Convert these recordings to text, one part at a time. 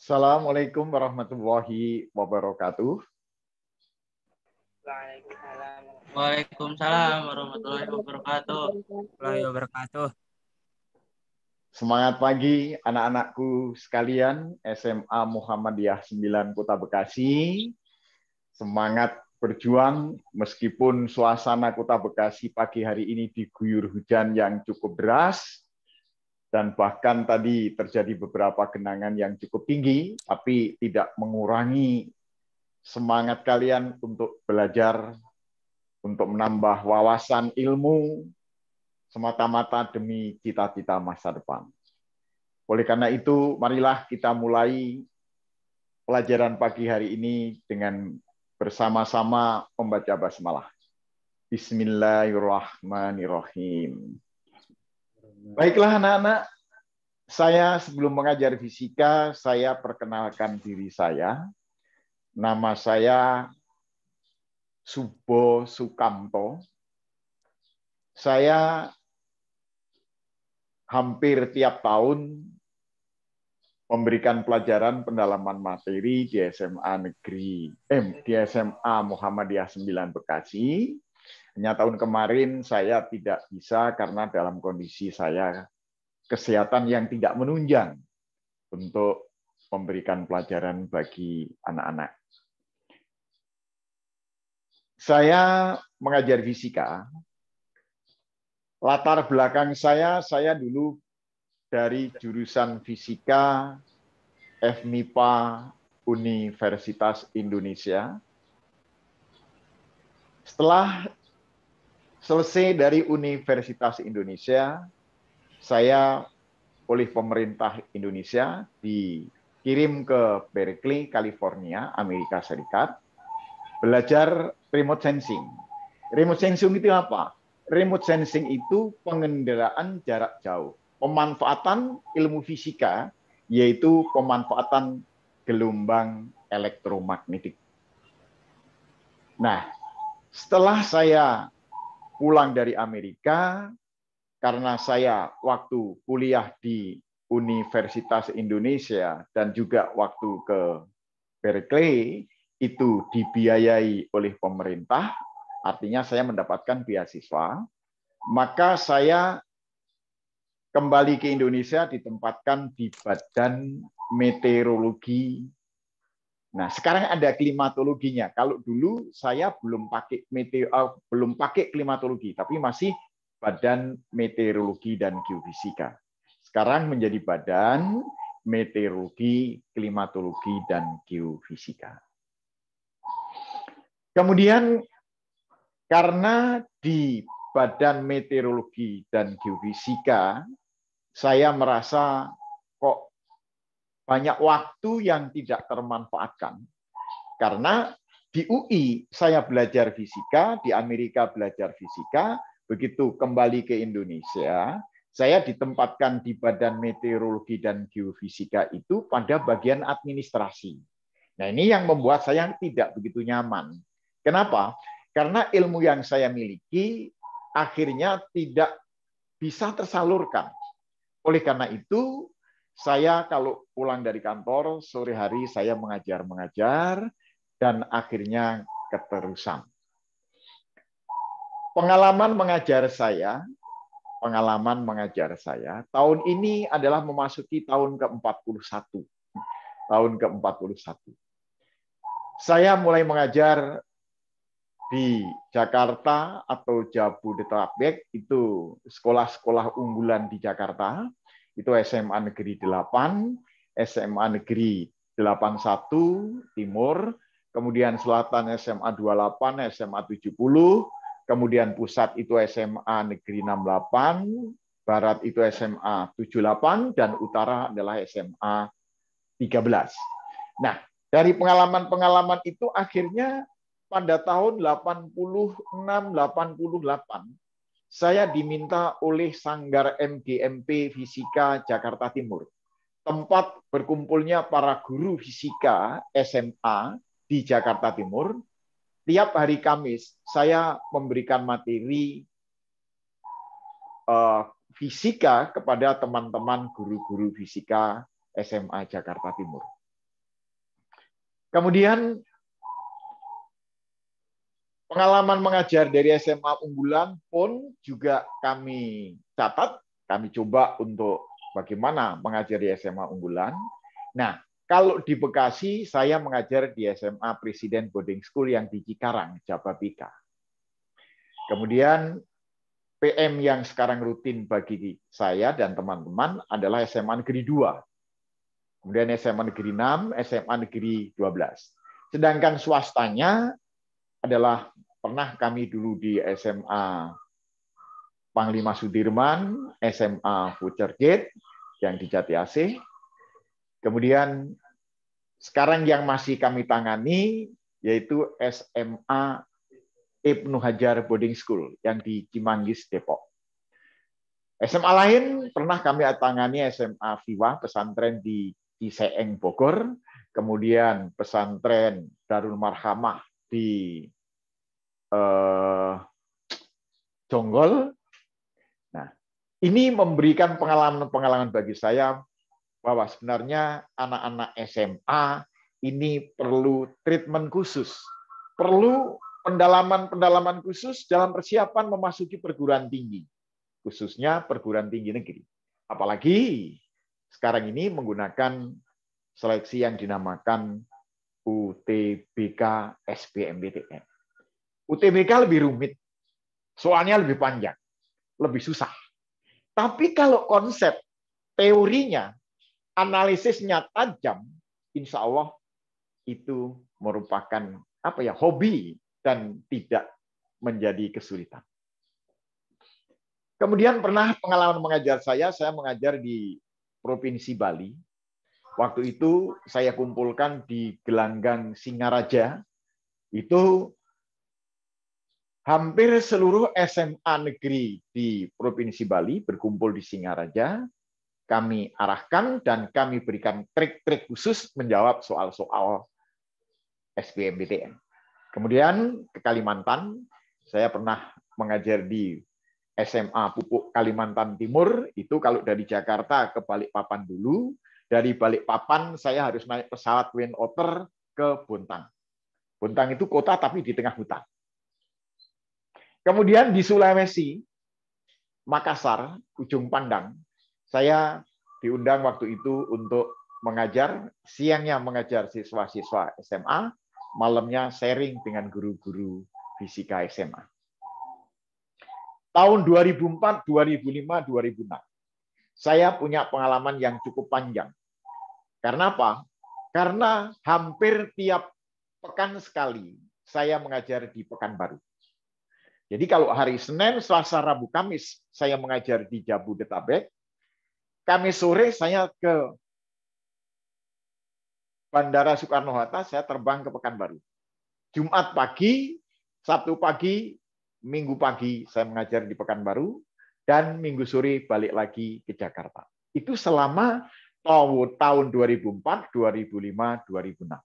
Assalamualaikum warahmatullahi wabarakatuh. Waalaikumsalam warahmatullahi wabarakatuh. Semangat pagi anak-anakku sekalian, SMA Muhammadiyah 9 Kota Bekasi. Semangat berjuang meskipun suasana Kota Bekasi pagi hari ini diguyur hujan yang cukup deras, dan bahkan tadi terjadi beberapa genangan yang cukup tinggi, tapi tidak mengurangi semangat kalian untuk belajar, untuk menambah wawasan ilmu, semata-mata demi cita-cita masa depan. Oleh karena itu, marilah kita mulai pelajaran pagi hari ini dengan bersama-sama membaca basmalah. Bismillahirrahmanirrahim. Baiklah anak-anak, saya sebelum mengajar fisika, saya perkenalkan diri saya. Nama saya Subo Sukamto. Saya hampir tiap tahun memberikan pelajaran pendalaman materi di SMA di SMA Muhammadiyah 9 Bekasi. Hanya tahun kemarin saya tidak bisa karena dalam kondisi saya kesehatan yang tidak menunjang untuk memberikan pelajaran bagi anak-anak. Saya mengajar fisika. Latar belakang saya dulu dari jurusan fisika FMIPA Universitas Indonesia. Setelah selesai dari Universitas Indonesia, saya oleh pemerintah Indonesia dikirim ke Berkeley, California, Amerika Serikat, belajar remote sensing. Remote sensing itu apa? Remote sensing itu pengendaraan jarak jauh. Pemanfaatan ilmu fisika, yaitu pemanfaatan gelombang elektromagnetik. Nah, setelah saya pulang dari Amerika, karena saya waktu kuliah di Universitas Indonesia dan juga waktu ke Berkeley, itu dibiayai oleh pemerintah, artinya saya mendapatkan beasiswa, maka saya kembali ke Indonesia ditempatkan di Badan Meteorologi. Nah, sekarang ada klimatologinya. Kalau dulu saya belum pakai klimatologi, tapi masih Badan Meteorologi dan Geofisika. Sekarang menjadi Badan Meteorologi, Klimatologi, dan Geofisika. Kemudian karena di Badan Meteorologi dan Geofisika, saya merasa kok banyak waktu yang tidak termanfaatkan. Karena di UI saya belajar fisika, di Amerika belajar fisika, begitu kembali ke Indonesia, saya ditempatkan di Badan Meteorologi dan Geofisika itu pada bagian administrasi. Nah, ini yang membuat saya tidak begitu nyaman. Kenapa? Karena ilmu yang saya miliki akhirnya tidak bisa tersalurkan. Oleh karena itu, saya kalau pulang dari kantor, sore hari saya mengajar, dan akhirnya keterusan. Pengalaman mengajar saya, tahun ini adalah memasuki tahun ke-41. Tahun ke-41. Saya mulai mengajar di Jakarta atau Jabodetabek, itu sekolah-sekolah unggulan di Jakarta, itu SMA Negeri 8, SMA Negeri 81 Timur, kemudian Selatan SMA 28, SMA 70, kemudian Pusat itu SMA Negeri 68, Barat itu SMA 78, dan Utara adalah SMA 13. Nah, dari pengalaman-pengalaman itu akhirnya pada tahun 86-88, saya diminta oleh Sanggar MGMP Fisika Jakarta Timur, tempat berkumpulnya para guru fisika SMA di Jakarta Timur. Tiap hari Kamis, saya memberikan materi fisika kepada teman-teman guru-guru fisika SMA Jakarta Timur. Kemudian pengalaman mengajar dari SMA unggulan pun juga kami catat, kami coba untuk bagaimana mengajar di SMA unggulan. Nah, kalau di Bekasi, saya mengajar di SMA Presiden Boarding School yang di Cikarang, Jababeka. Kemudian PM yang sekarang rutin bagi saya dan teman-teman adalah SMA Negeri 2. Kemudian SMA Negeri 6, SMA Negeri 12. Sedangkan swastanya adalah pernah kami dulu di SMA Panglima Sudirman, SMA Fucergate yang di Jati Asih. Kemudian sekarang yang masih kami tangani yaitu SMA Ibnu Hajar Boarding School yang di Cimanggis, Depok. SMA lain pernah kami tangani SMA Viwa, pesantren di Ciseeng, Bogor. Kemudian pesantren Darul Marhamah di Jonggol. Nah, ini memberikan pengalaman bagi saya bahwa sebenarnya anak-anak SMA ini perlu treatment khusus, perlu pendalaman khusus dalam persiapan memasuki perguruan tinggi, khususnya perguruan tinggi negeri. Apalagi sekarang ini menggunakan seleksi yang dinamakan UTBK SBMPTN. UTBK lebih rumit, soalnya lebih panjang, lebih susah. Tapi kalau konsep teorinya, analisisnya tajam, insya Allah itu merupakan hobi dan tidak menjadi kesulitan. Kemudian pernah pengalaman mengajar saya mengajar di Provinsi Bali. Waktu itu saya kumpulkan di Gelanggang Singaraja, itu hampir seluruh SMA negeri di Provinsi Bali berkumpul di Singaraja. Kami arahkan dan kami berikan trik-trik khusus menjawab soal-soal SBMPTN. Kemudian ke Kalimantan, saya pernah mengajar di SMA Pupuk Kalimantan Timur. Itu kalau dari Jakarta ke Balikpapan dulu, dari Balikpapan saya harus naik pesawat Twin Otter ke Bontang. Bontang itu kota tapi di tengah hutan. Kemudian di Sulawesi, Makassar, Ujung Pandang, saya diundang waktu itu untuk mengajar, siangnya mengajar siswa-siswa SMA, malamnya sharing dengan guru-guru fisika SMA. Tahun 2004, 2005, 2006, saya punya pengalaman yang cukup panjang. Karena apa? Karena hampir tiap pekan sekali saya mengajar di Pekanbaru. Jadi kalau hari Senin, Selasa, Rabu, Kamis saya mengajar di Jabodetabek, Kamis sore saya ke Bandara Soekarno-Hatta, saya terbang ke Pekanbaru. Jumat pagi, Sabtu pagi, Minggu pagi saya mengajar di Pekanbaru, dan Minggu sore balik lagi ke Jakarta. Itu selama tahun 2004, 2005, 2006.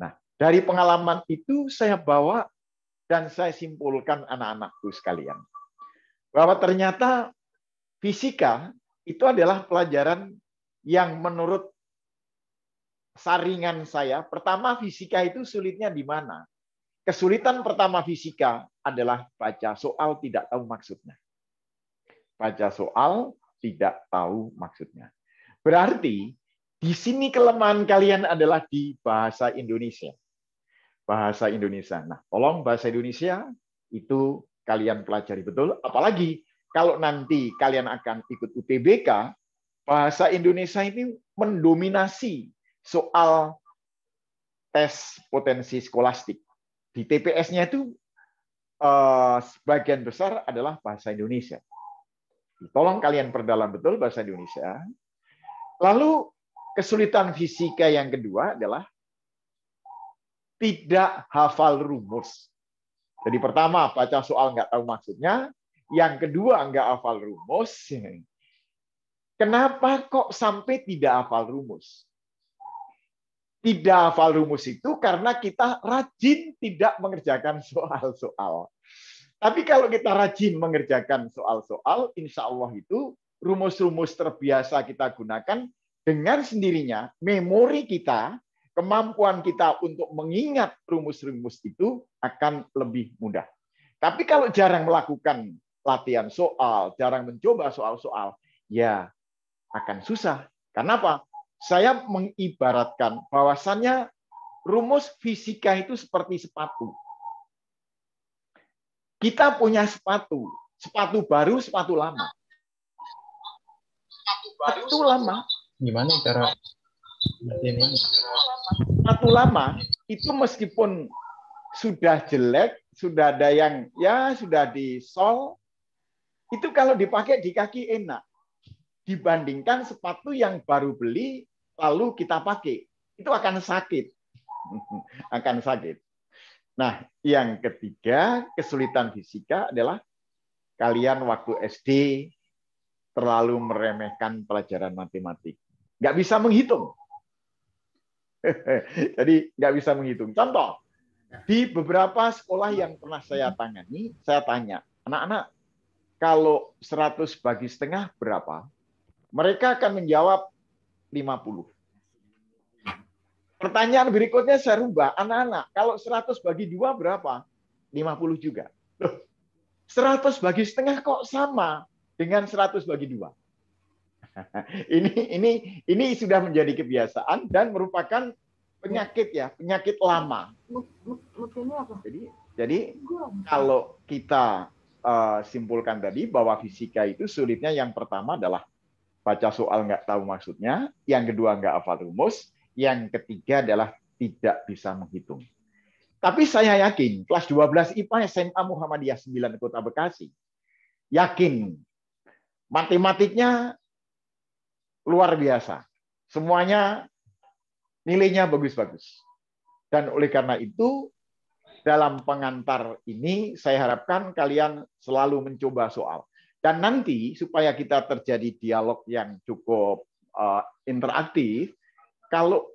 Nah, dari pengalaman itu saya bawa dan saya simpulkan anak-anakku sekalian, bahwa ternyata fisika itu adalah pelajaran yang menurut saringan saya, pertama fisika itu sulitnya di mana? Kesulitan pertama fisika adalah baca soal tidak tahu maksudnya. Baca soal tidak tahu maksudnya. Berarti di sini kelemahan kalian adalah di bahasa Indonesia. Bahasa Indonesia. Nah, tolong bahasa Indonesia itu kalian pelajari betul. Apalagi kalau nanti kalian akan ikut UTBK, bahasa Indonesia ini mendominasi soal tes potensi skolastik. Di TPS-nya itu sebagian besar adalah bahasa Indonesia. Tolong kalian perdalam betul bahasa Indonesia. Lalu kesulitan fisika yang kedua adalah tidak hafal rumus. Jadi pertama, baca soal nggak tahu maksudnya. Yang kedua, nggak hafal rumus. Kenapa kok sampai tidak hafal rumus? Tidak hafal rumus itu karena kita rajin tidak mengerjakan soal-soal. Tapi kalau kita rajin mengerjakan soal-soal, insya Allah itu rumus-rumus terbiasa kita gunakan dengan sendirinya, memori kita kemampuan kita untuk mengingat rumus-rumus itu akan lebih mudah. Tapi kalau jarang melakukan latihan soal, jarang mencoba soal-soal, ya akan susah. Karena apa? Saya mengibaratkan bahwasannya rumus fisika itu seperti sepatu. Kita punya sepatu, sepatu baru, sepatu lama. Sepatu lama. Gimana cara ini? Sepatu lama itu meskipun sudah jelek, sudah ada yang ya sudah disol, itu kalau dipakai di kaki enak. Dibandingkan sepatu yang baru beli lalu kita pakai, itu akan sakit. Akan sakit. Nah, yang ketiga, kesulitan fisika adalah kalian waktu SD terlalu meremehkan pelajaran matematik. Nggak bisa menghitung. Jadi nggak bisa menghitung. Contoh, di beberapa sekolah yang pernah saya tangani, saya tanya, anak-anak, kalau 100 bagi setengah berapa? Mereka akan menjawab 50. Pertanyaan berikutnya saya rubah, anak-anak, kalau 100 bagi 2 berapa? 50 juga. Loh, 100 bagi setengah kok sama dengan 100 bagi 2? Ini sudah menjadi kebiasaan dan merupakan penyakit ya, penyakit lama. Jadi kalau kita simpulkan tadi bahwa fisika itu sulitnya yang pertama adalah baca soal nggak tahu maksudnya, yang kedua nggak hafal rumus, yang ketiga adalah tidak bisa menghitung. Tapi saya yakin kelas 12 IPA SMA Muhammadiyah 9 Kota Bekasi, yakin matematiknya luar biasa. Semuanya nilainya bagus-bagus. Dan oleh karena itu, dalam pengantar ini saya harapkan kalian selalu mencoba soal. Dan nanti supaya kita terjadi dialog yang cukup interaktif, kalau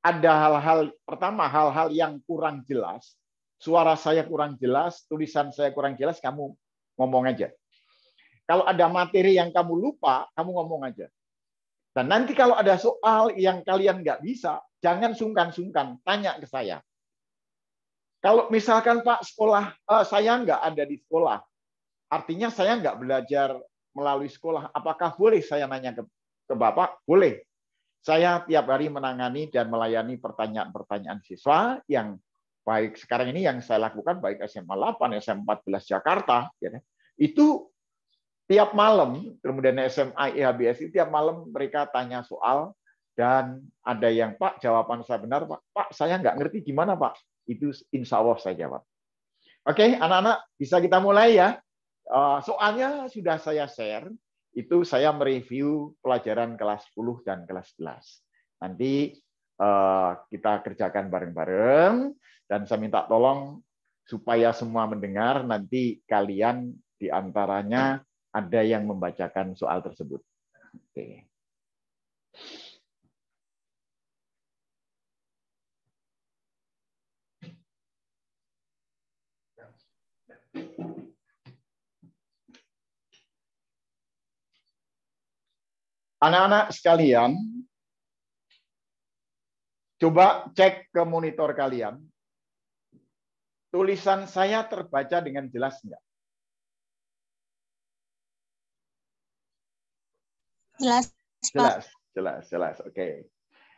ada hal-hal, pertama hal-hal yang kurang jelas, suara saya kurang jelas, tulisan saya kurang jelas, kamu ngomong aja. Kalau ada materi yang kamu lupa, kamu ngomong aja. Dan nanti kalau ada soal yang kalian nggak bisa, jangan sungkan-sungkan, tanya ke saya. Kalau misalkan Pak sekolah, saya nggak ada di sekolah, artinya saya nggak belajar melalui sekolah, apakah boleh saya nanya ke Bapak? Boleh. Saya tiap hari menangani dan melayani pertanyaan-pertanyaan siswa yang baik sekarang ini yang saya lakukan, baik SMA 8, SMA 14 Jakarta, ya, itu tiap malam, kemudian SMA IHBS itu tiap malam mereka tanya soal, dan ada yang, Pak, jawaban saya benar, Pak. Pak, saya nggak ngerti gimana, Pak. Itu insya Allah saya jawab. Oke, anak-anak, bisa kita mulai ya. Soalnya sudah saya share, itu saya mereview pelajaran kelas 10 dan kelas 11. Nanti kita kerjakan bareng-bareng, dan saya minta tolong supaya semua mendengar, nanti kalian diantaranya ada yang membacakan soal tersebut. Oke. Anak-anak sekalian, coba cek ke monitor kalian. Tulisan saya terbaca dengan jelas enggak? Jelas. Oke.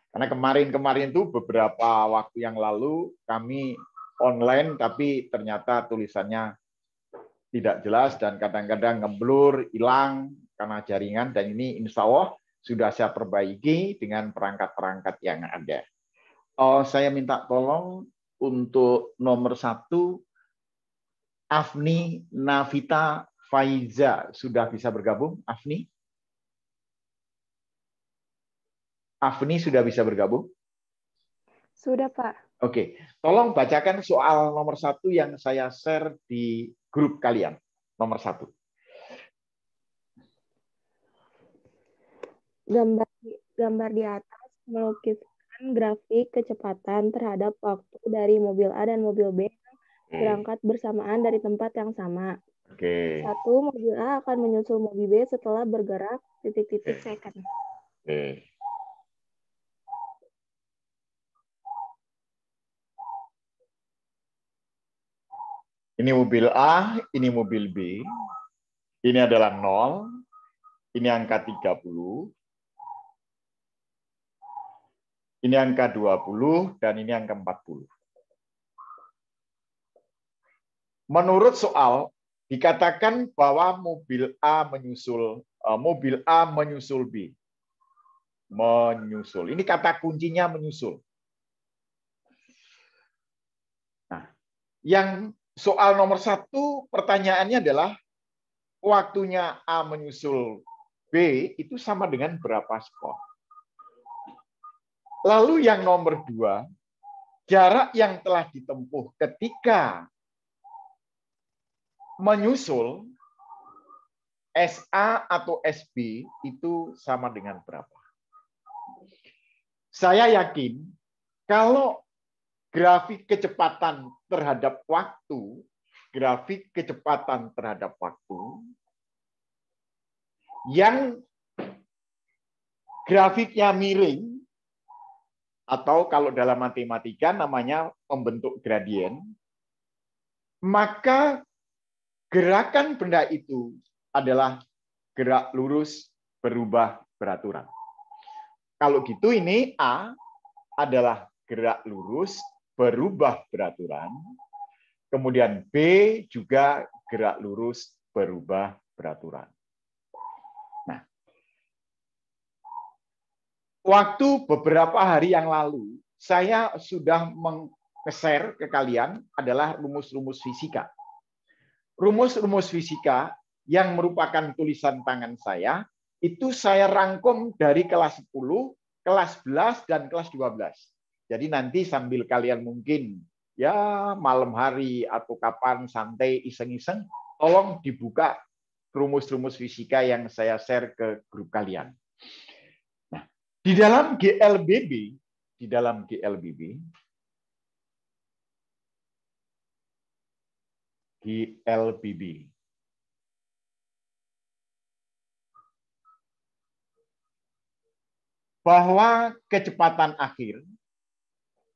Karena kemarin itu beberapa waktu yang lalu kami online, tapi ternyata tulisannya tidak jelas dan kadang-kadang ngeblur, hilang karena jaringan, dan ini insya Allah sudah saya perbaiki dengan perangkat-perangkat yang ada. Saya minta tolong untuk nomor 1, Afni Navita Faiza, sudah bisa bergabung? Afni sudah bisa bergabung? Sudah, Pak. Oke, tolong bacakan soal nomor 1 yang saya share di grup kalian. Nomor 1. Gambar di atas melukiskan grafik kecepatan terhadap waktu dari mobil A dan mobil B yang berangkat bersamaan dari tempat yang sama. Oke. 1. Mobil A akan menyusul mobil B setelah bergerak ... second. Oke. Ini mobil A, ini mobil B. Ini adalah 0, ini angka 30, ini angka 20, dan ini angka 40. Menurut soal, dikatakan bahwa mobil A menyusul B. Menyusul. Ini kata kuncinya menyusul. Nah, yang soal nomor 1, pertanyaannya adalah waktunya A menyusul B itu sama dengan berapa skor? Lalu yang nomor 2, jarak yang telah ditempuh ketika menyusul SA atau SB itu sama dengan berapa? Saya yakin kalau grafik kecepatan terhadap waktu, yang grafiknya miring, atau kalau dalam matematika namanya pembentuk gradien, maka gerakan benda itu adalah gerak lurus berubah beraturan. Kalau gitu ini A adalah gerak lurus berubah beraturan, kemudian B juga gerak lurus berubah beraturan. Nah, waktu beberapa hari yang lalu, saya sudah meng-share ke kalian adalah rumus-rumus fisika. Rumus-rumus fisika yang merupakan tulisan tangan saya, itu saya rangkum dari kelas 10, kelas 11, dan kelas 12. Jadi nanti sambil kalian mungkin ya malam hari atau kapan santai iseng-iseng, tolong dibuka rumus-rumus fisika yang saya share ke grup kalian. Nah, di dalam GLBB, bahwa kecepatan akhir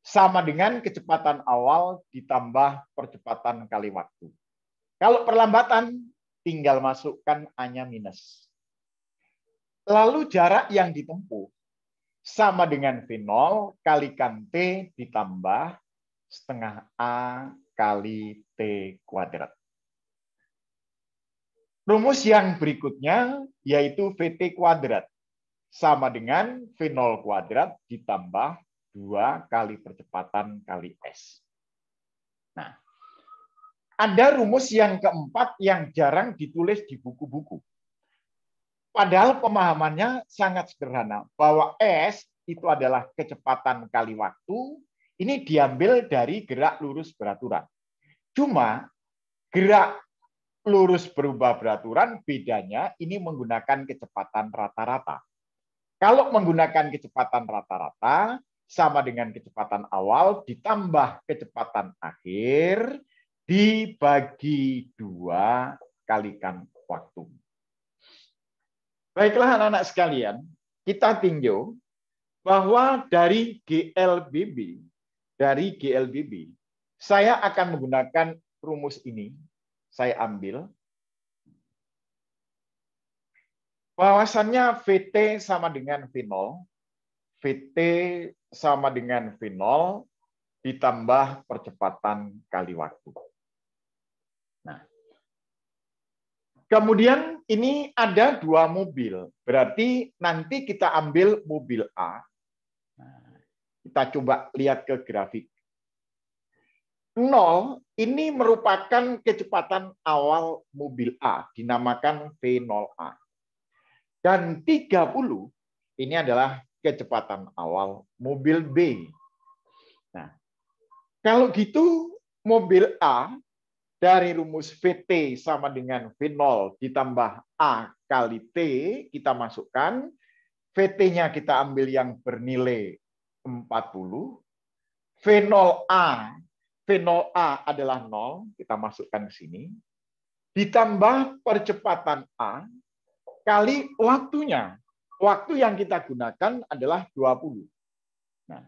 sama dengan kecepatan awal ditambah percepatan kali waktu. Kalau perlambatan, tinggal masukkan A-nya minus. Lalu jarak yang ditempuh sama dengan V0 kalikan T ditambah setengah A kali T kuadrat. Rumus yang berikutnya yaitu VT kuadrat sama dengan V0 kuadrat ditambah 2 kali percepatan kali S. Nah, ada rumus yang keempat yang jarang ditulis di buku-buku. Padahal pemahamannya sangat sederhana, bahwa S itu adalah kecepatan kali waktu, ini diambil dari gerak lurus beraturan. Cuma gerak lurus berubah beraturan bedanya ini menggunakan kecepatan rata-rata. Kalau menggunakan kecepatan rata-rata, sama dengan kecepatan awal ditambah kecepatan akhir dibagi 2 kalikan waktu. Baiklah anak-anak sekalian, kita tinjau bahwa dari GLBB, saya akan menggunakan rumus ini, saya ambil, bahwasannya VT sama dengan V0, ditambah percepatan kali waktu. Nah, kemudian ini ada 2 mobil, berarti nanti kita ambil mobil A. Nah, kita coba lihat ke grafik. 0 ini merupakan kecepatan awal mobil A, dinamakan V0A. Dan 30 ini adalah kecepatan awal mobil B. Nah, kalau gitu mobil A dari rumus VT sama dengan V0 ditambah A kali T, kita masukkan. VT-nya kita ambil yang bernilai 40. V0A adalah 0, kita masukkan ke sini. Ditambah percepatan A kali waktunya. Waktu yang kita gunakan adalah 20. Nah,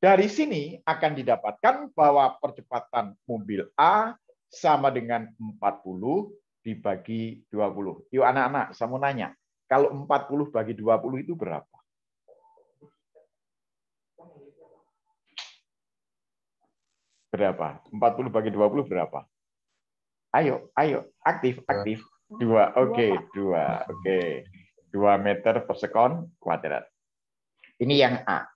dari sini akan didapatkan bahwa percepatan mobil A sama dengan 40 dibagi 20. Yuk anak-anak, saya mau nanya. Kalau 40 bagi 20 itu berapa? Berapa? 40 bagi 20 berapa? Ayo, aktif. 2, oke, 2, oke. 2 meter per sekon kuadrat. Ini yang A.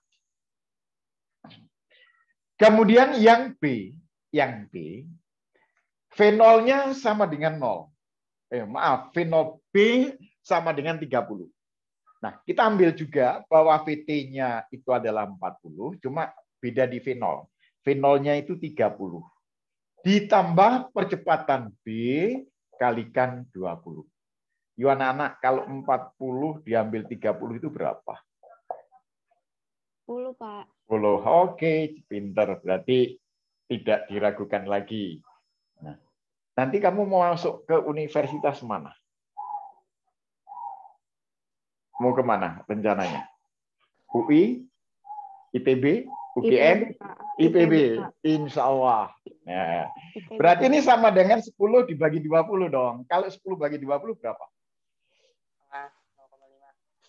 Kemudian yang B, V0-nya sama dengan 0. V0 B sama dengan 30. Nah, kita ambil juga bahwa VT-nya itu adalah 40, cuma beda di V0. V0-nya itu 30. Ditambah percepatan B kalikan 20. Yuk anak-anak, kalau 40 diambil 30 itu berapa? 10, Pak. 10. Oke, pinter. Berarti tidak diragukan lagi. Nah, nanti kamu mau masuk ke universitas mana? Mau kemana rencananya? UI, ITB, UGM, IPB, insya Allah. Nah, berarti ini sama dengan 10 dibagi 20 dong. Kalau 10 bagi 20 berapa?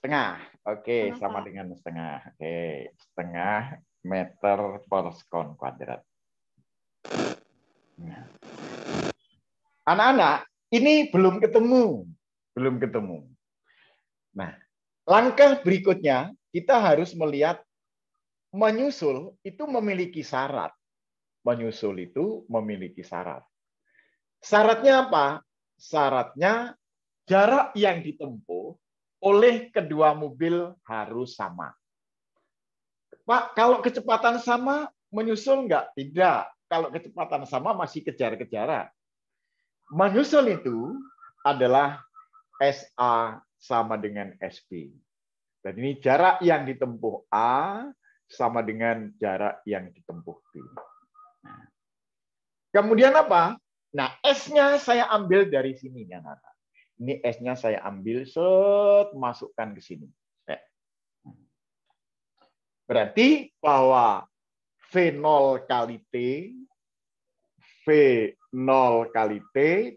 Setengah. Oke, sama dengan setengah. Oke, setengah meter per sekon kuadrat. Nah. Anak-anak, ini belum ketemu. Nah, langkah berikutnya kita harus melihat menyusul itu memiliki syarat. Syaratnya apa? Syaratnya jarak yang ditempuh oleh kedua mobil harus sama. Pak, kalau kecepatan sama menyusul enggak? Tidak. Kalau kecepatan sama masih kejar-kejaran. Menyusul itu adalah SA sama dengan SB. Dan ini jarak yang ditempuh A sama dengan jarak yang ditempuh B. Kemudian apa? Nah, S-nya saya ambil dari sini. Ini S-nya saya ambil, masukkan ke sini. Berarti bahwa V0 kali T, V0 kali T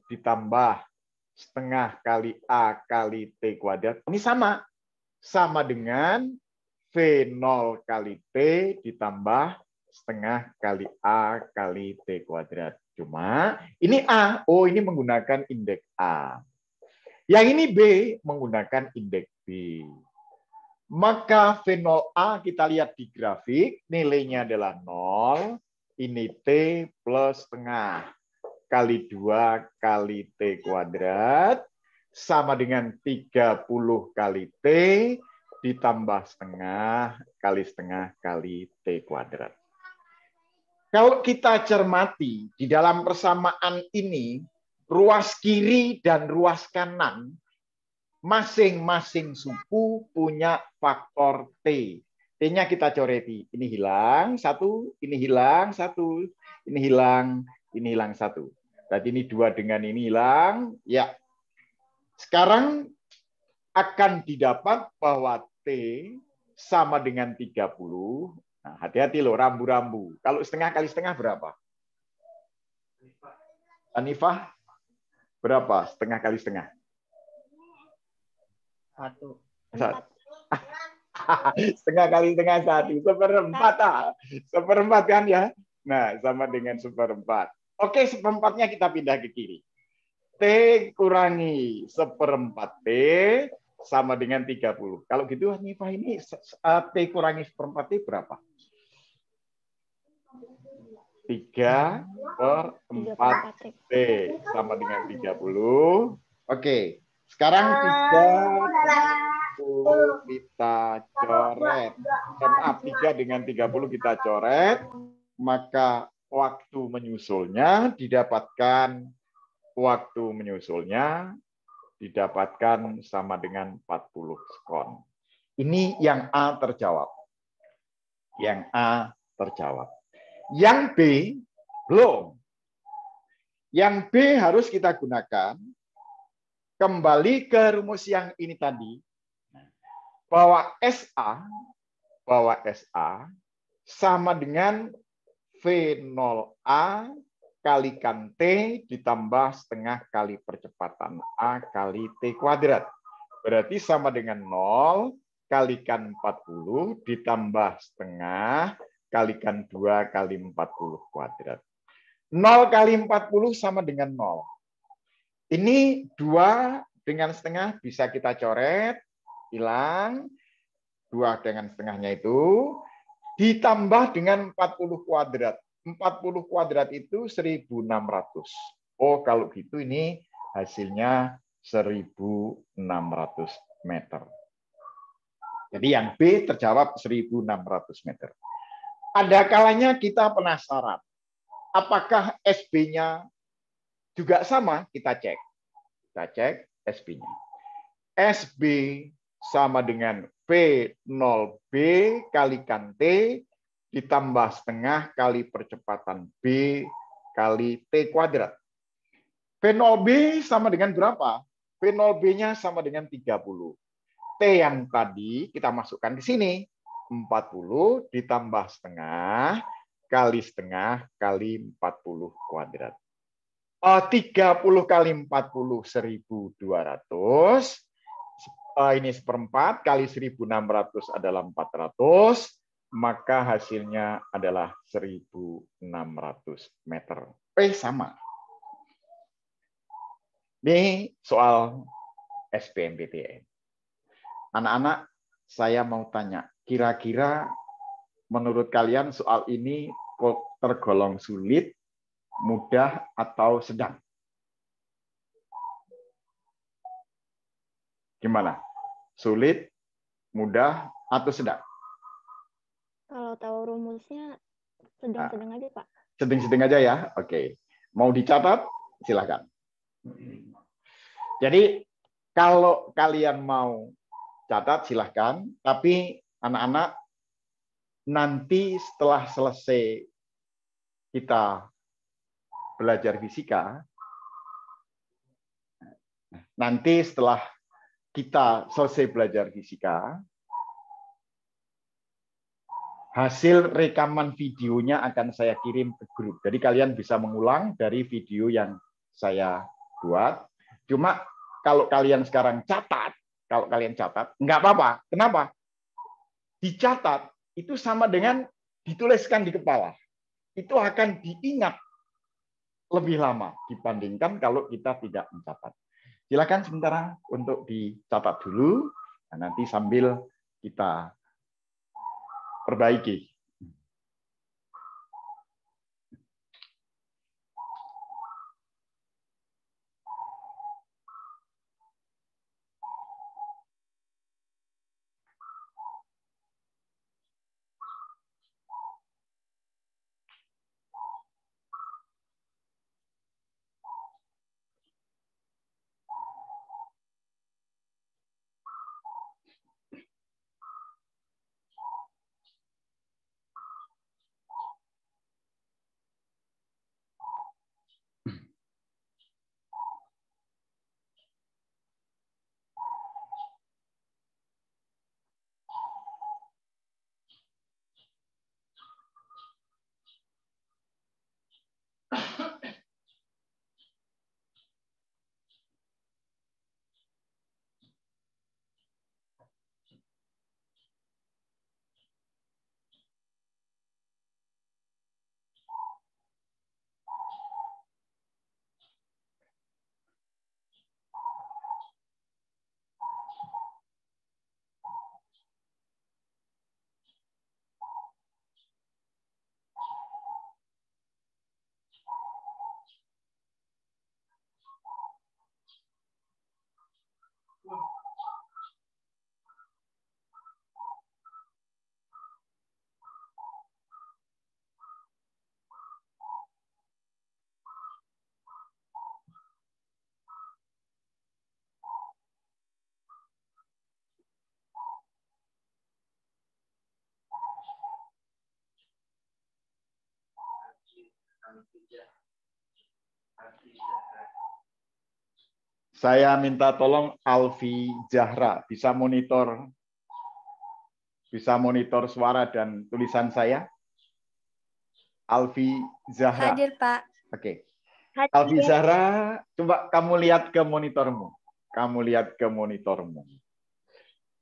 ditambah setengah kali A kali T kuadrat. Ini sama dengan V0 kali T ditambah setengah kali A kali T kuadrat. Cuma ini A, ini menggunakan indeks A. Yang ini B menggunakan indeks B. Maka V0A kita lihat di grafik, nilainya adalah 0, ini T plus setengah kali 2 kali T kuadrat, sama dengan 30 kali T ditambah setengah kali T kuadrat. Kalau kita cermati, di dalam persamaan ini, ruas kiri dan ruas kanan, masing-masing suku punya faktor T. T-nya kita coreti. Ini hilang, 1, ini hilang, 1, ini hilang 1. Berarti ini 2 dengan ini hilang. Ya. Sekarang akan didapat bahwa T sama dengan 30. Nah, hati-hati loh, rambu-rambu. Kalau setengah kali setengah berapa? Anifah, berapa setengah kali setengah? 1. Setengah kali setengah 1. Seperempat kan ya? Nah, sama dengan seperempat. Oke, seperempatnya kita pindah ke kiri. T kurangi seperempat T sama dengan 30. Kalau gitu, Anifah, ini T kurangi seperempat T berapa? 3 per 4 T sama dengan 30. Oke, sekarang 30 kita coret. Maaf, 3 dengan 30 kita coret. Maka waktu menyusulnya didapatkan sama dengan 40 sekon. Ini yang A terjawab. Yang B belum. Yang B harus kita gunakan kembali ke rumus yang ini tadi, bahwa SA sama dengan V0A kalikan T ditambah setengah kali percepatan A kali T kuadrat. Berarti sama dengan 0 kalikan 40 ditambah setengah kalikan 2 kali 40 kuadrat. 0 kali 40 sama dengan 0. Ini 2 dengan setengah bisa kita coret, hilang. 2 dengan setengahnya itu ditambah dengan 40 kuadrat. 40 kuadrat itu 1.600. Oh, kalau gitu ini hasilnya 1.600 meter. Jadi yang B terjawab 1.600 meter. Ada kalanya kita penasaran, apakah SB-nya juga sama? Kita cek. Kita cek SB-nya. SB sama dengan V0B kalikan T ditambah setengah kali percepatan B kali T kuadrat. V0B sama dengan berapa? V0B-nya sama dengan 30. T yang tadi kita masukkan di sini. 40 ditambah setengah kali 40 kuadrat. 30 kali 40 1.200. Ini seperempat kali 1.600 adalah 400. Maka hasilnya adalah 1.600 meter. P sama. Ini soal SBMPTN. Anak-anak, saya mau tanya, kira-kira menurut kalian soal ini tergolong sulit, mudah, atau sedang? Gimana? Sulit, mudah, atau sedang? Kalau tahu rumusnya sedang-sedang aja, Pak. Sedang-sedang aja ya? Oke. Mau dicatat? Silakan. Jadi, kalau kalian mau catat, silahkan. Tapi anak-anak, nanti setelah selesai kita belajar fisika, nanti setelah kita selesai belajar fisika, hasil rekaman videonya akan saya kirim ke grup. Jadi kalian bisa mengulang dari video yang saya buat. Cuma kalau kalian sekarang catat, nggak apa-apa. Kenapa? Dicatat itu sama dengan dituliskan di kepala. Itu akan diingat lebih lama dibandingkan kalau kita tidak mencatat. Silakan sementara untuk dicatat dulu, dan nanti sambil kita perbaiki. Saya minta tolong Alfi Zahra bisa monitor suara dan tulisan saya. Alfi Zahra. Hadir, Pak. Oke. Hadir. Alfi Zahra, coba kamu lihat ke monitormu. Kamu lihat ke monitormu.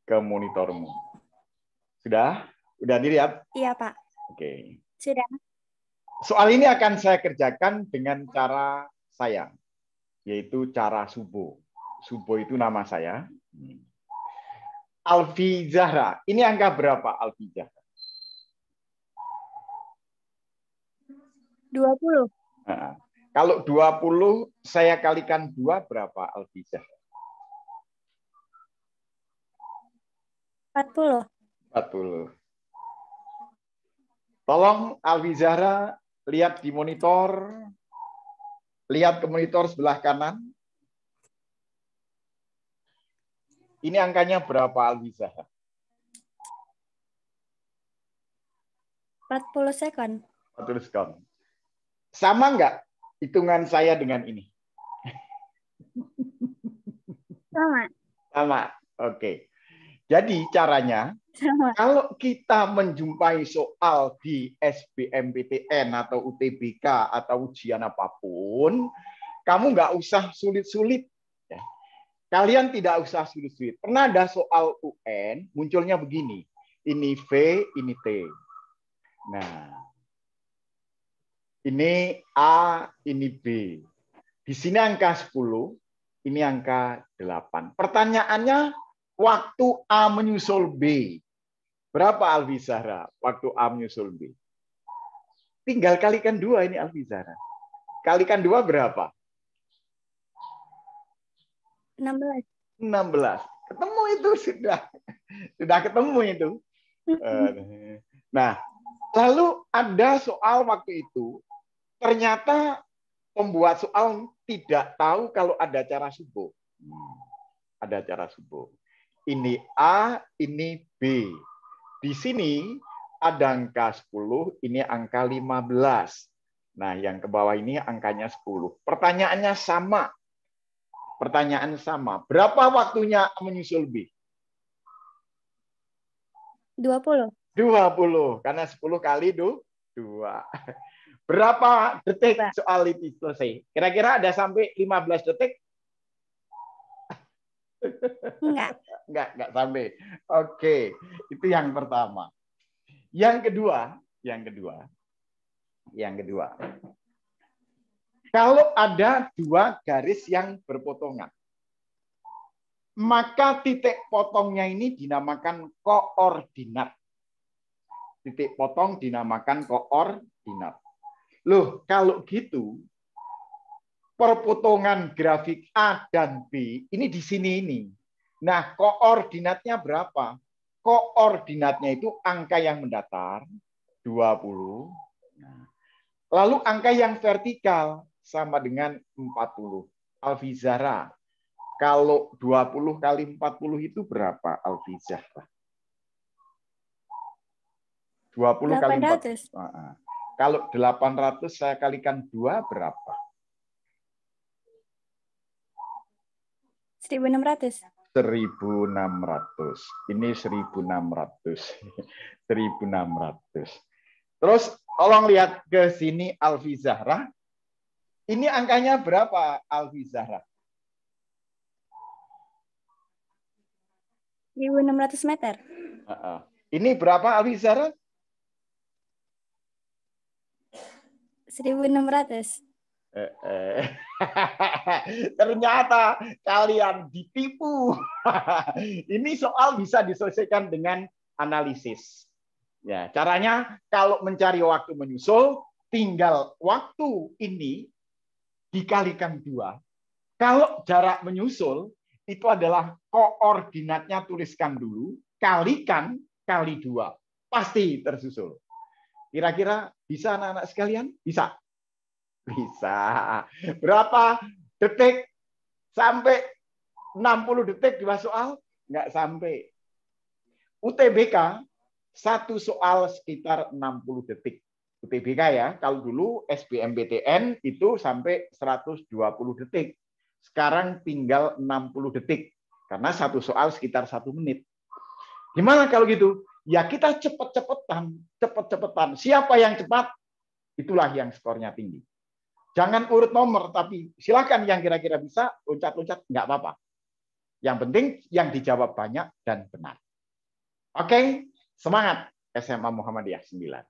Ke monitormu. Sudah? Sudah dilihat? Iya, Pak. Oke. Sudah. Soal ini akan saya kerjakan dengan cara saya, yaitu cara Subo. Subo itu nama saya. Alfi Zahra. Ini angka berapa, Alfi Zahra? 20. Nah, kalau 20 saya kalikan 2 berapa, Alfi Zahra? 40. 40. Tolong Alfi Zahra lihat di monitor. Lihat ke monitor sebelah kanan. Ini angkanya berapa, Alfi Zahra? 40 sekon. 40 sekon. Sama nggak hitungan saya dengan ini? Sama. Sama. Oke. Jadi caranya, Sama. kalau kita menjumpai soal di SBMPTN atau UTBK atau ujian apapun, kamu nggak usah sulit-sulit. Ya. Kalian tidak usah sulit-sulit. Pernah ada soal UN, munculnya begini. Ini V, ini T. Nah, ini A, ini B. Di sini angka 10, ini angka 8. Pertanyaannya, waktu A menyusul B. Berapa, Alfi Zahra? Waktu A menyusul B. Tinggal kalikan 2 ini, Alfi Zahra. Kalikan 2 berapa? 16. 16. Ketemu itu sudah. Sudah ketemu itu. Nah, lalu ada soal waktu itu, ternyata pembuat soal tidak tahu kalau ada cara Subo. Ada cara Subo. Ini A, ini B. Di sini ada angka 10, ini angka 15. Nah, yang ke bawah ini angkanya 10. Pertanyaannya sama. Pertanyaan sama. Berapa waktunya menyusul B? 20. 20. Karena 10 kali 2. Berapa detik Pak. soal itu selesai? Kira-kira ada sampai 15 detik? Enggak. Enggak sampai. Oke, itu yang pertama. Yang kedua. Kalau ada 2 garis yang berpotongan, maka titik potongnya ini dinamakan koordinat. Titik potong dinamakan koordinat. Loh, kalau gitu, perpotongan grafik A dan B ini di sini ini. Nah, koordinatnya berapa? Koordinatnya itu angka yang mendatar, 20. Lalu angka yang vertikal sama dengan 40. Alfi Zahra, kalau 20 kali 40 itu berapa, Alfi Zahra? 20 kali 40. 800. Kalau 800 saya kalikan 2 berapa? 1600. 1600. Ini 1600. 1600. Terus tolong lihat ke sini, Alfi Zahra. Ini angkanya berapa, Alfi Zahra? 1600 meter. Ini berapa, Alfi Zahra? 1600. Ternyata kalian ditipu. Ini soal bisa diselesaikan dengan analisis. Ya, caranya kalau mencari waktu menyusul, tinggal waktu ini dikalikan 2. Kalau jarak menyusul, itu adalah koordinatnya tuliskan dulu, kalikan kali 2. Pasti tersusul. Kira-kira bisa anak-anak sekalian? Bisa. Bisa. Berapa detik sampai 60 detik 2 soal? Nggak sampai. UTBK, 1 soal sekitar 60 detik. UTBK ya, kalau dulu SBMPTN itu sampai 120 detik. Sekarang tinggal 60 detik. Karena 1 soal sekitar 1 menit. Gimana kalau gitu? Ya kita cepet-cepetan. Siapa yang cepat, itulah yang skornya tinggi. Jangan urut nomor, tapi silakan yang kira-kira bisa loncat-loncat, nggak apa-apa. Yang penting yang dijawab banyak dan benar. Oke, semangat SMA Muhammadiyah 9.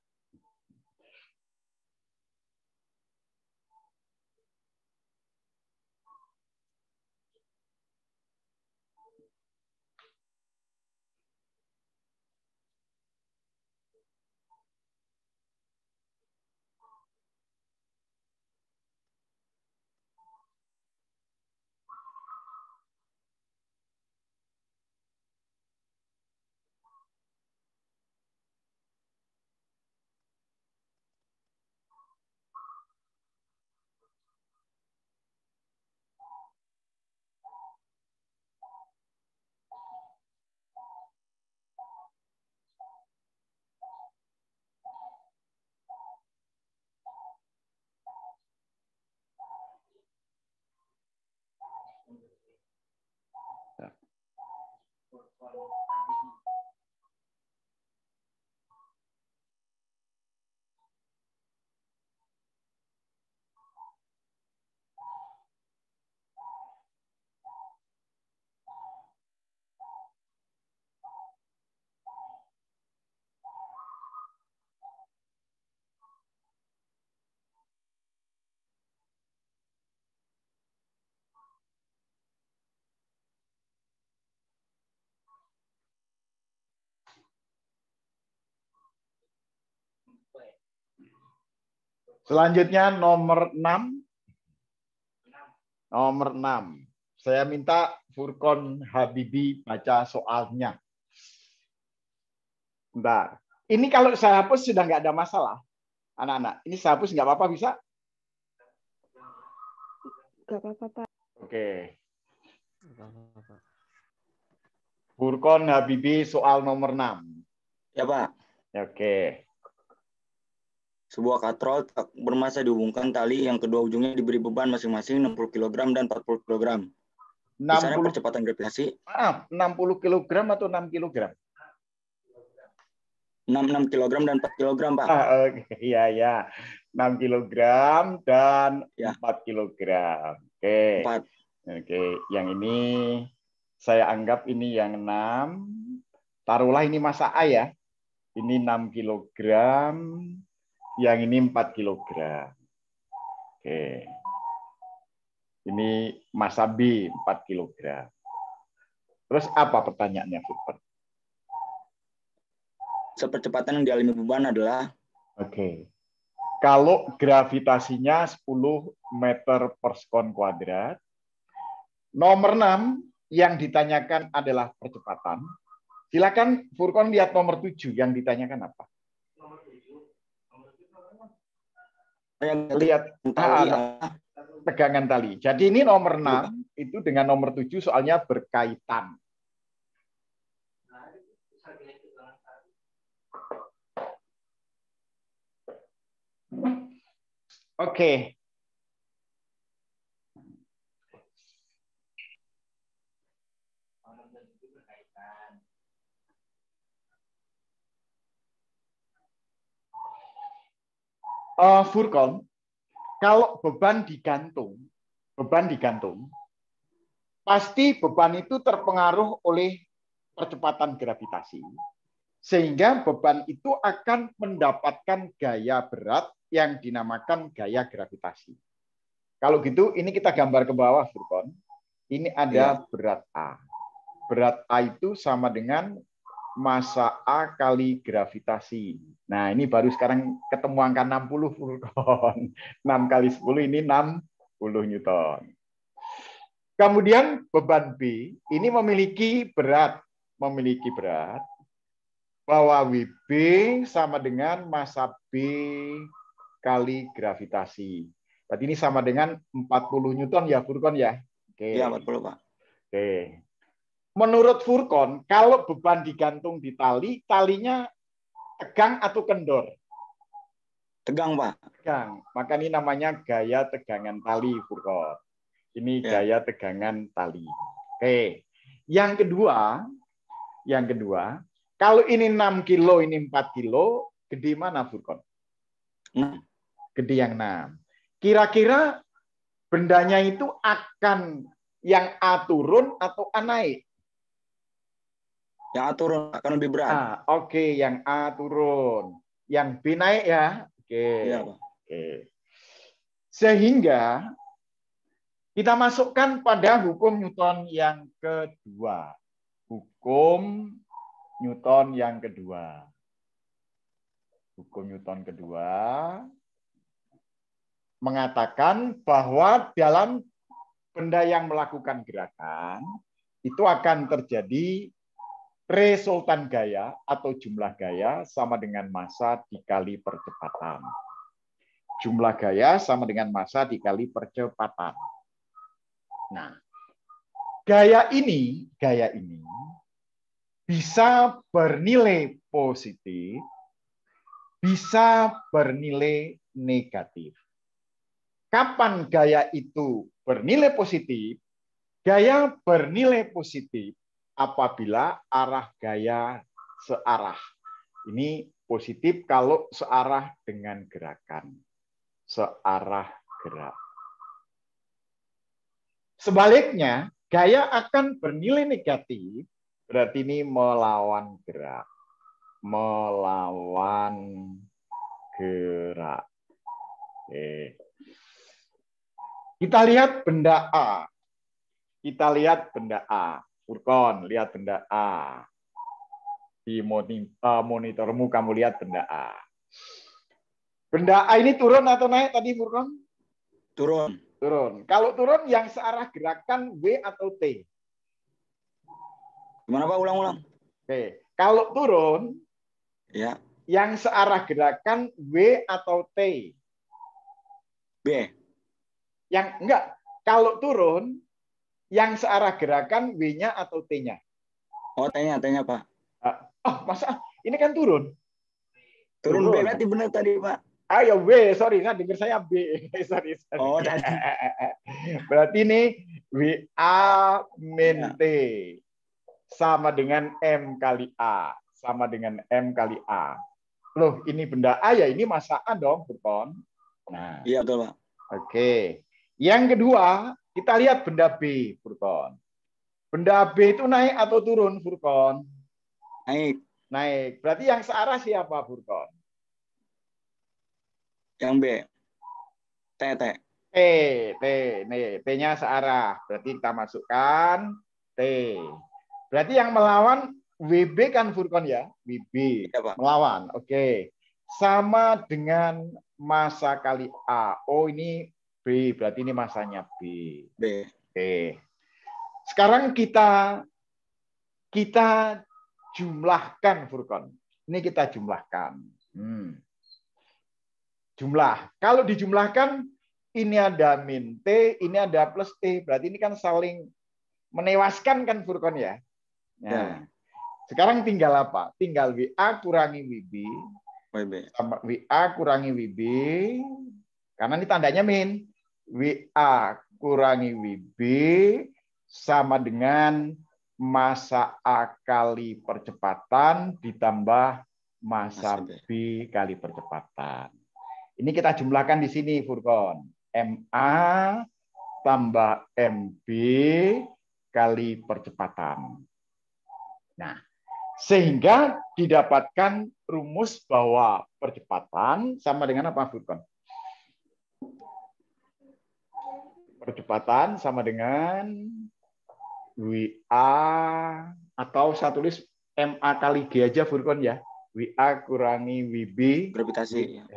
Selanjutnya nomor 6. Nomor 6. Saya minta Furqon Habibi baca soalnya. Bentar. Ini kalau saya hapus sudah nggak ada masalah. Anak-anak, ini saya hapus nggak apa-apa bisa? Nggak apa-apa, Pak. Oke. Furqon Habibi soal nomor 6. Ya, Pak. Oke. Sebuah katrol tak bermassa dihubungkan tali yang kedua ujungnya diberi beban masing-masing 60 kg dan 40 kg. Besarnya 60, percepatan gravitasi. maaf, 60 kg atau 6 kg? 6 kg dan 4 kg, Pak. Oke, iya ya. 6 kg dan Ya. 4 kg. Oke. 4. Oke, yang ini saya anggap ini yang 6. Taruhlah ini massa A ya. Ini 6 kg. Yang ini 4 kg. Oke. Ini massa B 4 kg. Terus apa pertanyaannya, Furqon? Sepercepatan yang dialami beban adalah Oke. Kalau gravitasinya 10 meter per sekon kuadrat, nomor 6 yang ditanyakan adalah percepatan. Silakan Furqon lihat nomor 7 yang ditanyakan apa? Lihat tegangan tali. Jadi ini nomor 6 itu dengan nomor 7 soalnya berkaitan. Oke. Furqon, kalau beban digantung, pasti beban itu terpengaruh oleh percepatan gravitasi, sehingga beban itu akan mendapatkan gaya berat yang dinamakan gaya gravitasi. Kalau gitu, ini kita gambar ke bawah, Furqon. Ini ada berat A. Berat A itu sama dengan massa A kali gravitasi. Nah, ini baru sekarang ketemu angka 60, Furqon. 6 kali 10 ini 60 Newton. Kemudian beban B ini memiliki berat bahwa WB sama dengan massa B kali gravitasi. Berarti ini sama dengan 40 Newton ya, Furqon ya? Oke. Ya, 40, Pak. Oke. Menurut Furqon, kalau beban digantung di tali, talinya tegang atau kendor? Tegang, Pak. Tegang. Maka ini namanya gaya tegangan tali, Furqon. Ini gaya tegangan tali. Oke. Yang kedua, kalau ini 6 kilo, ini 4 kilo, gede mana, Furqon? Nah. Gede yang 6. Kira-kira bendanya itu akan yang A turun atau A naik? Yang A turun akan lebih berat. Oke, yang A turun. Yang B naik ya. Oke. Iya, Pak. Oke. Sehingga kita masukkan pada hukum Newton yang kedua. Hukum Newton yang kedua. Hukum Newton kedua mengatakan bahwa dalam benda yang melakukan gerakan itu akan terjadi resultan gaya atau jumlah gaya sama dengan massa dikali percepatan. Jumlah gaya sama dengan massa dikali percepatan. Nah, gaya ini bisa bernilai positif, bisa bernilai negatif. Kapan gaya itu bernilai positif? Gaya bernilai positif apabila arah gaya searah. Ini positif kalau searah dengan gerakan. Searah gerak. Sebaliknya, gaya akan bernilai negatif, berarti ini melawan gerak. Melawan gerak. Oke. Kita lihat benda A. Kita lihat benda A. Furkon, lihat benda A. Di monitormu kamu lihat benda A. Benda A ini turun atau naik tadi, Furkon? Turun. Turun. Kalau turun yang searah gerakan W atau T? Gimana, Pak? Ulang-ulang. Oke. Kalau turun, Ya. yang searah gerakan W atau T? B. Yang enggak. Kalau turun, yang searah gerakan W-nya atau T-nya? Oh, T-nya, Pak. Masa ini kan turun? Turun B berarti benar tadi, Pak. Ya W, sorry, saya dengar saya B. sorry. Oh, tadi. Berarti ini WA min T sama dengan M kali A. Sama dengan M kali A. Loh, ini benda A ya, ini massa A dong, Furkon. Nah, iya, betul, Pak. Oke. Yang kedua, kita lihat benda B, Furkon. Benda B itu naik atau turun, Furkon? Naik. Naik. Berarti yang searah siapa, Furkon? Yang B. T. Nih, T-nya searah. Berarti kita masukkan T. Berarti yang melawan WB kan, Furkon ya? WB. Iya, Pak. Melawan. Oke. Sama dengan massa kali A. Oh, ini B. Berarti ini massanya B. B. Oke. Sekarang kita jumlahkan, Furkon. Ini kita jumlahkan. Jumlah. Kalau dijumlahkan, ini ada min T, ini ada plus T. Berarti ini kan saling menewaskan kan, Furkon ya? Nah, sekarang tinggal apa? Tinggal WA kurangi WB. Sama WA kurangi WB. Karena ini tandanya min. WA kurangi WB sama dengan massa A kali percepatan ditambah massa B kali percepatan. Ini kita jumlahkan di sini, Furkon. MA tambah MB kali percepatan. Nah, sehingga didapatkan rumus bahwa percepatan sama dengan apa, Furkon? Percepatan sama dengan WA atau saya tulis MA kali G aja, Furkon ya. WA kurangi WB. Gravitasi.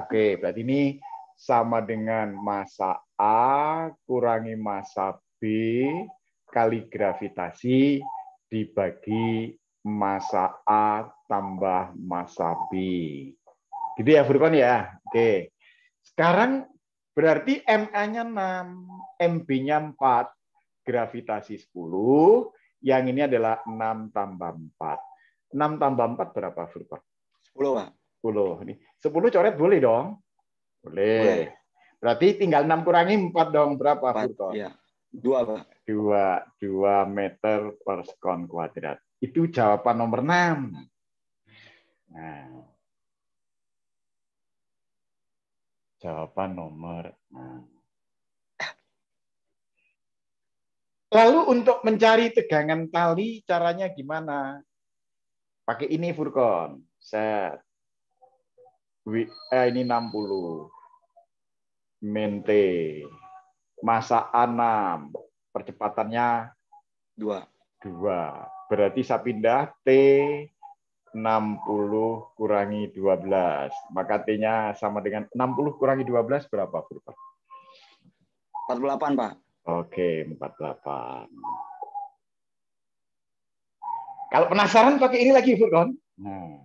Oke, berarti ini sama dengan massa A kurangi massa B kali gravitasi dibagi massa A tambah massa B. Gitu ya, Furkon ya. Oke. Sekarang berarti MA-nya 6, MB-nya 4, gravitasi 10, yang ini adalah 6 tambah 4. 6 tambah 4 berapa, Furkon? 10, Pak. 10. Nih, 10 coret boleh dong? Boleh. Berarti tinggal 6 kurangi 4 dong. Berapa, Furkon? Iya. 2, Pak. 2 meter per sekon kuadrat. Itu jawaban nomor 6. Nah. Jawaban nomor 6. Lalu untuk mencari tegangan tali, caranya gimana? Pakai ini, Furkon. Set. Ini 60. Min T. Masa A6. Percepatannya 2. 2. Berarti saya pindah T 60 kurangi 12. Maka T-nya sama dengan 60 kurangi 12 berapa, Furkon? 48, Pak. Oke, 48. Kalau penasaran pakai ini lagi, Furkon. Nah,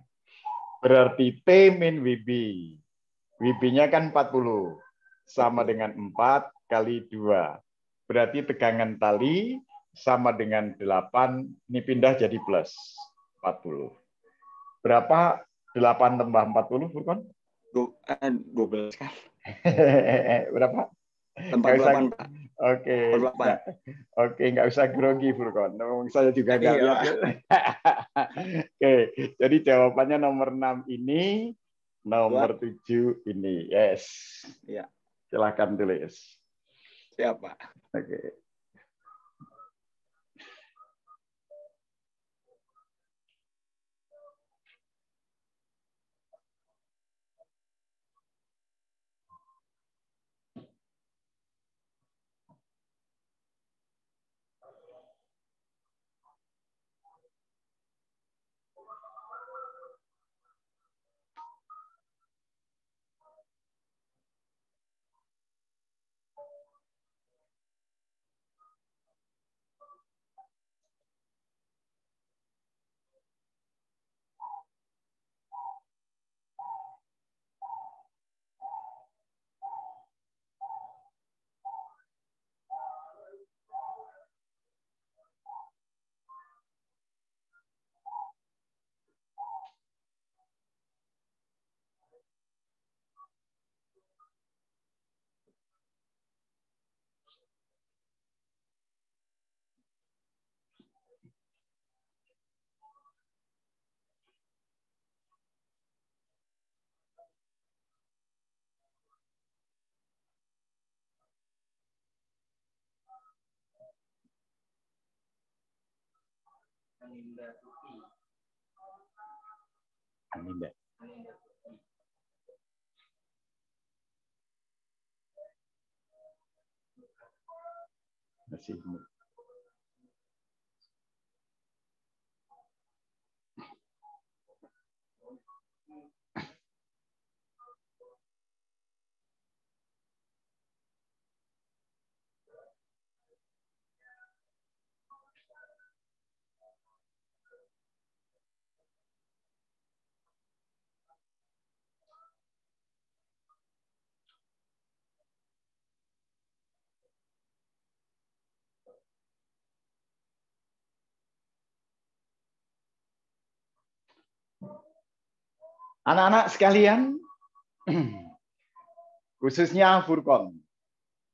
berarti T min WB. WB-nya kan 40. Sama dengan 4 kali 2. Berarti tegangan tali sama dengan 8. Ini pindah jadi plus 40. Berapa 8 tambah 40, Furkon? 12 kan? Berapa? 48, Pak. Oke. 48. Oke, nggak usah grogi, Furkon. Saya juga nggak lihat. Oke, jadi jawabannya nomor 6 ini, nomor 7 ini. Yes. Ya. Silahkan tulis. Siap, Pak. Oke. Aninda. Masih. Anak-anak sekalian, khususnya Furkon,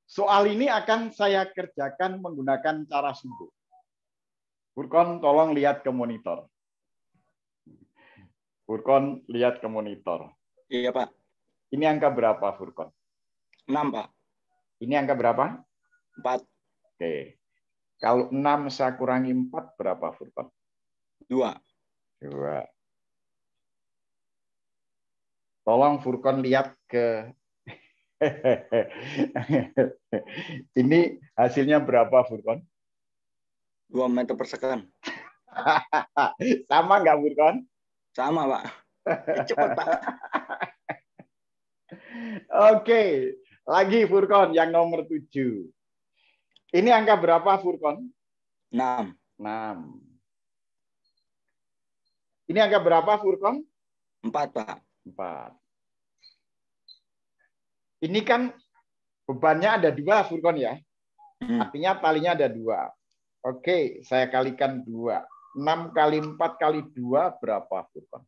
soal ini akan saya kerjakan menggunakan cara sudo. Furkon, tolong lihat ke monitor. Furkon, lihat ke monitor. Iya, Pak. Ini angka berapa, Furkon? 6, Pak. Ini angka berapa? 4. Oke. Kalau 6 saya kurangi 4, berapa, Furkon? 2. 2. Tolong Furkon lihat ke ini hasilnya berapa, Furkon? 2 meter per second. Sama nggak, Furkon? Sama, Pak. Cepat, Pak. Oke, lagi Furkon yang nomor 7. Ini angka berapa, Furkon? 6. 6. Ini angka berapa, Furkon? 4, Pak. 4. Ini kan bebannya ada 2, Furkon ya. Artinya talinya ada 2. Oke, saya kalikan 2. 6 kali 4 kali 2 berapa, Furkon?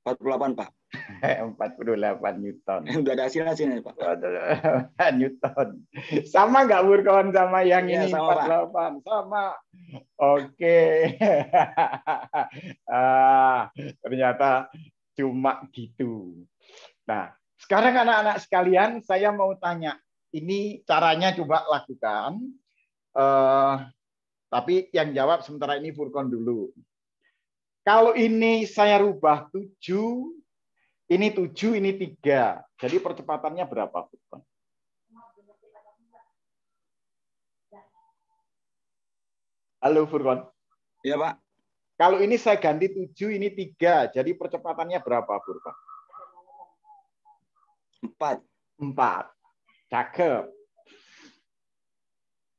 48, Pak. 48 Newton. Udah ada hasilnya Pak. 48 Newton. Sama nggak Burkon sama yang Iya, ini sama, Pak. 48? Sama. Oke. Ternyata cuma gitu. Nah, sekarang anak-anak sekalian, saya mau tanya. Ini caranya coba lakukan. Tapi yang jawab sementara ini Furkon dulu. Kalau ini saya rubah 7, ini 7, ini 3. Jadi percepatannya berapa, Furkon? Halo, Furkon. Iya, Pak. Kalau ini saya ganti 7, ini 3. Jadi percepatannya berapa, Furkon? 4. 4. Cakep.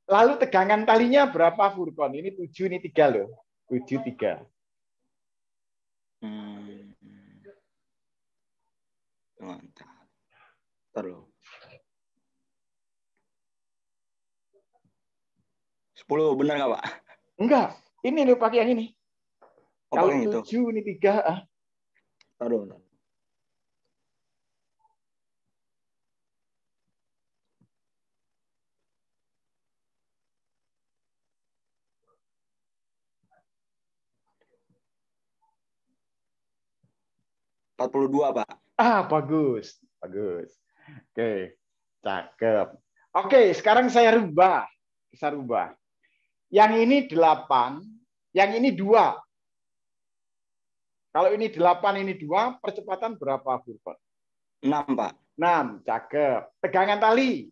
Lalu tegangan talinya berapa, Furkon? Ini 7, ini 3 loh. 7, 3. Ntar loh. 10 benar nggak, Pak? Enggak. Ini loh pakai yang ini. Oh, Kalau pakai 7, ini 3. Taruh. Pak. Bagus. Bagus. Oke. Cakep. Oke, sekarang saya rubah. Yang ini 8, yang ini 2. Kalau ini 8, ini 2, percepatan berapa, Furkon? 6, Pak. 6, cakep. Tegangan tali.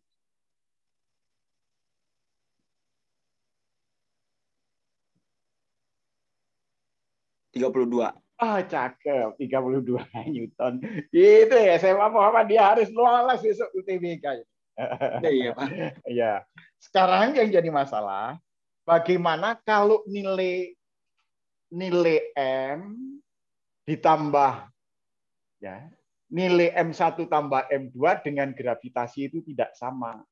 32. Cakep. 32 Newton. Gitu ya, SMA Muhammad dia harus lolos besok UTBK. Iya, Pak. Ya. Sekarang yang jadi masalah, bagaimana kalau nilai M ditambah ya, nilai M1 tambah M2 dengan gravitasi itu tidak sama.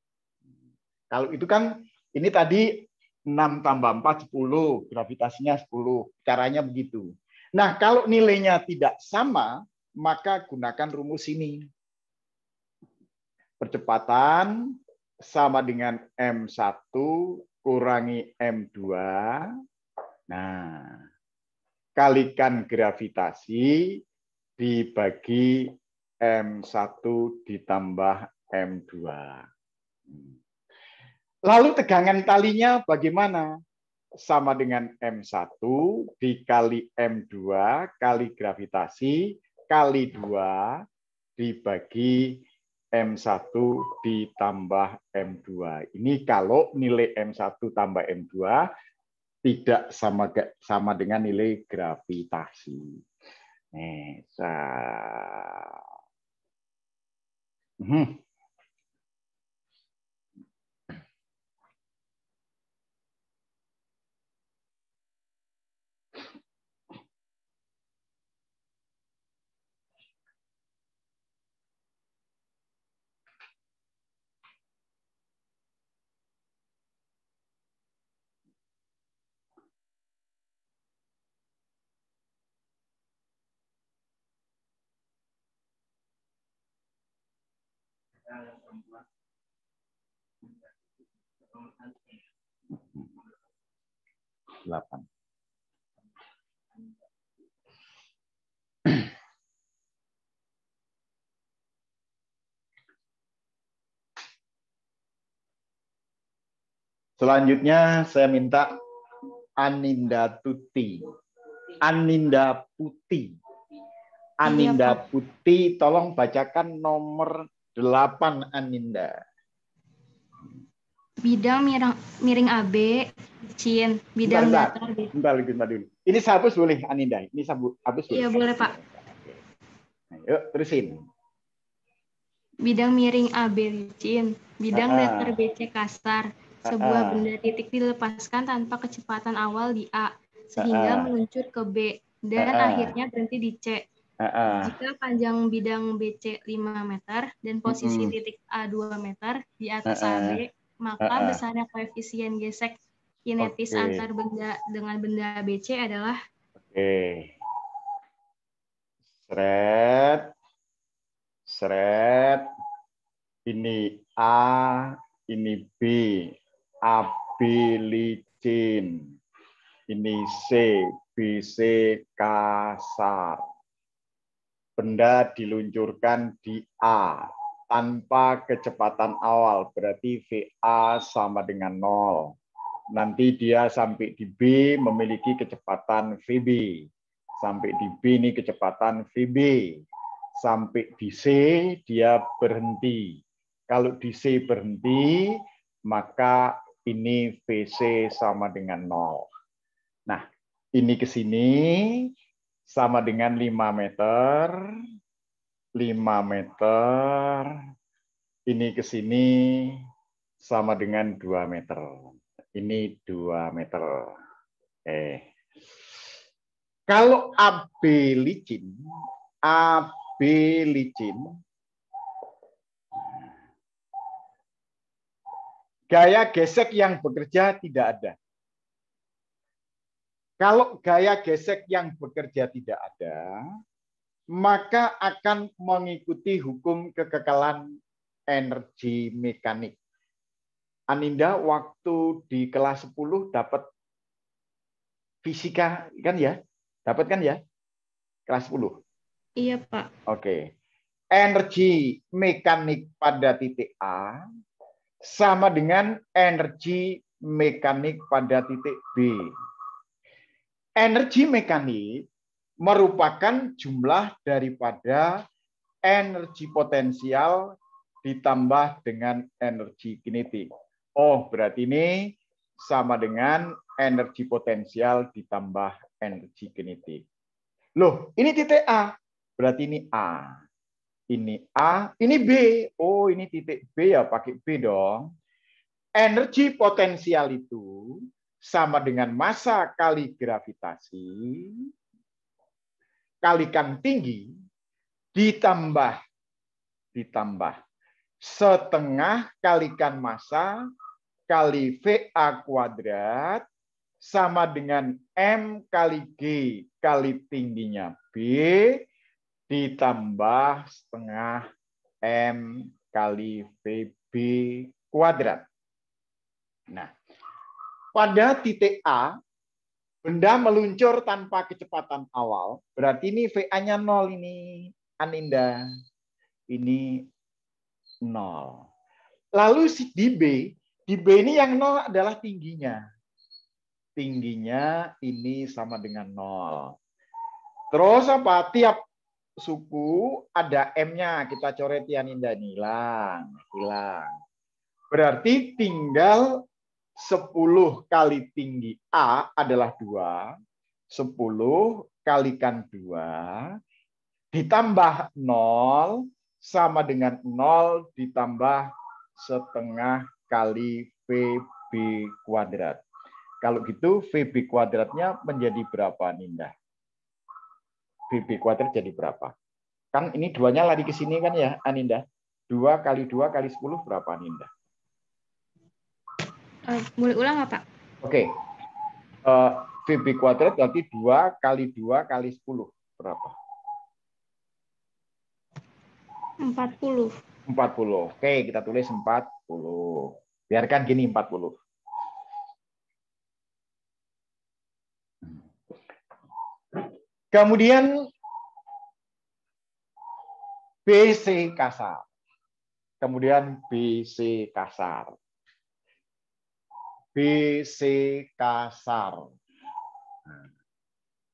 Kalau itu kan ini tadi 6 tambah 4, 10. Gravitasinya 10. Caranya begitu. Nah, kalau nilainya tidak sama, maka gunakan rumus ini. Percepatan sama dengan M1 kurangi M2. Nah, kalikan gravitasi dibagi M1 ditambah M2. Lalu tegangan talinya bagaimana? Sama dengan M1 dikali M2 kali gravitasi kali 2 dibagi M1 ditambah M2. Ini kalau nilai M1 tambah M2 tidak sama dengan nilai gravitasi. Nih, 8. Selanjutnya saya minta Aninda Tuti. Aninda Putih. Aninda Putih, tolong bacakan nomor 8, Aninda. Bidang miring AB, Cin. Bidang datar B. Bentar dulu. Ini sabus boleh, Aninda? Ini sabus boleh? Iya, boleh, Pak. Nah, yuk, terusin. Bidang miring AB, Cin. Bidang datar BC kasar. Sebuah benda titik dilepaskan tanpa kecepatan awal di A, sehingga meluncur ke B, dan akhirnya berhenti di C. Jika panjang bidang BC 5 meter dan posisi titik A 2 meter di atas AB, maka besarnya koefisien gesek kinetis antar benda dengan benda BC adalah Seret. Seret. Ini A, ini B. AB licin. Ini C, BC kasar. Benda diluncurkan di A tanpa kecepatan awal, berarti VA sama dengan 0. Nanti dia sampai di B memiliki kecepatan VB. Sampai di B ini kecepatan VB. Sampai di C dia berhenti. Kalau di C berhenti, maka ini VC sama dengan 0. Nah, ini ke sini sama dengan 5 meter. 5 meter. Ini ke sini sama dengan 2 meter. Ini 2 meter. Kalau AB licin, gaya gesek yang bekerja tidak ada. Kalau gaya gesek yang bekerja tidak ada, maka akan mengikuti hukum kekekalan energi mekanik. Aninda waktu di kelas 10 dapat fisika kan ya? Dapat kan ya? Kelas 10. Iya, Pak. Oke. Energi mekanik pada titik A sama dengan energi mekanik pada titik B. Energi mekanik merupakan jumlah daripada energi potensial ditambah dengan energi kinetik. Oh, berarti ini sama dengan energi potensial ditambah energi kinetik. Loh, ini titik A. Berarti ini A. Ini A, ini B. Oh, ini titik B ya, pakai B dong. Energi potensial itu sama dengan massa kali gravitasi kalikan tinggi ditambah setengah kalikan massa kali VA kuadrat sama dengan M kali G kali tingginya B ditambah setengah M kali VB kuadrat. Nah, pada titik A, benda meluncur tanpa kecepatan awal, berarti ini VA-nya 0 ini, Aninda. Ini 0. Lalu di B ini yang 0 adalah tingginya. Tingginya ini sama dengan 0. Terus apa? Tiap suku ada M-nya. Kita coret ya, Aninda. Hilang. Berarti tinggal 10 kali tinggi A adalah 2. 10 kalikan 2 ditambah 0 sama dengan 0 ditambah setengah kali VB kuadrat. Kalau gitu VB kuadratnya menjadi berapa, Ninda? VB kuadrat jadi berapa? Kan ini 2-nya lari ke sini kan ya, Aninda? 2 kali 2 kali 10 berapa, Ninda? Boleh ulang nggak, Pak? Oke. VB kuadrat berarti 2 kali 2 kali 10. Berapa? 40. 40. Oke, kita tulis 40. Biarkan gini 40. Kemudian BC kasar. Kemudian BC kasar. BC kasar.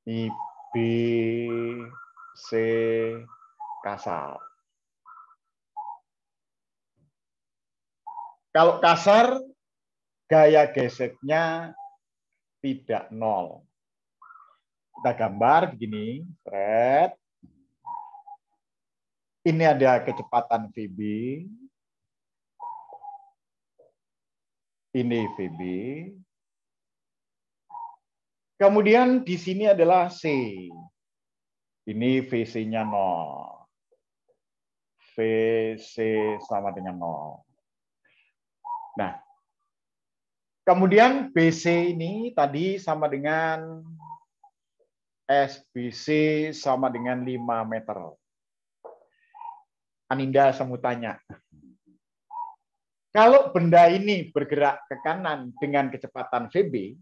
Ini BC kasar. Kalau kasar, gaya geseknya tidak 0. Kita gambar begini. Ini ada kecepatan VB. Ini VB. Kemudian di sini adalah C. Ini VC-nya 0. VC sama dengan 0. Nah, kemudian BC ini tadi sama dengan SBC sama dengan 5 meter. Aninda saya mau tanya. Kalau benda ini bergerak ke kanan dengan kecepatan VB,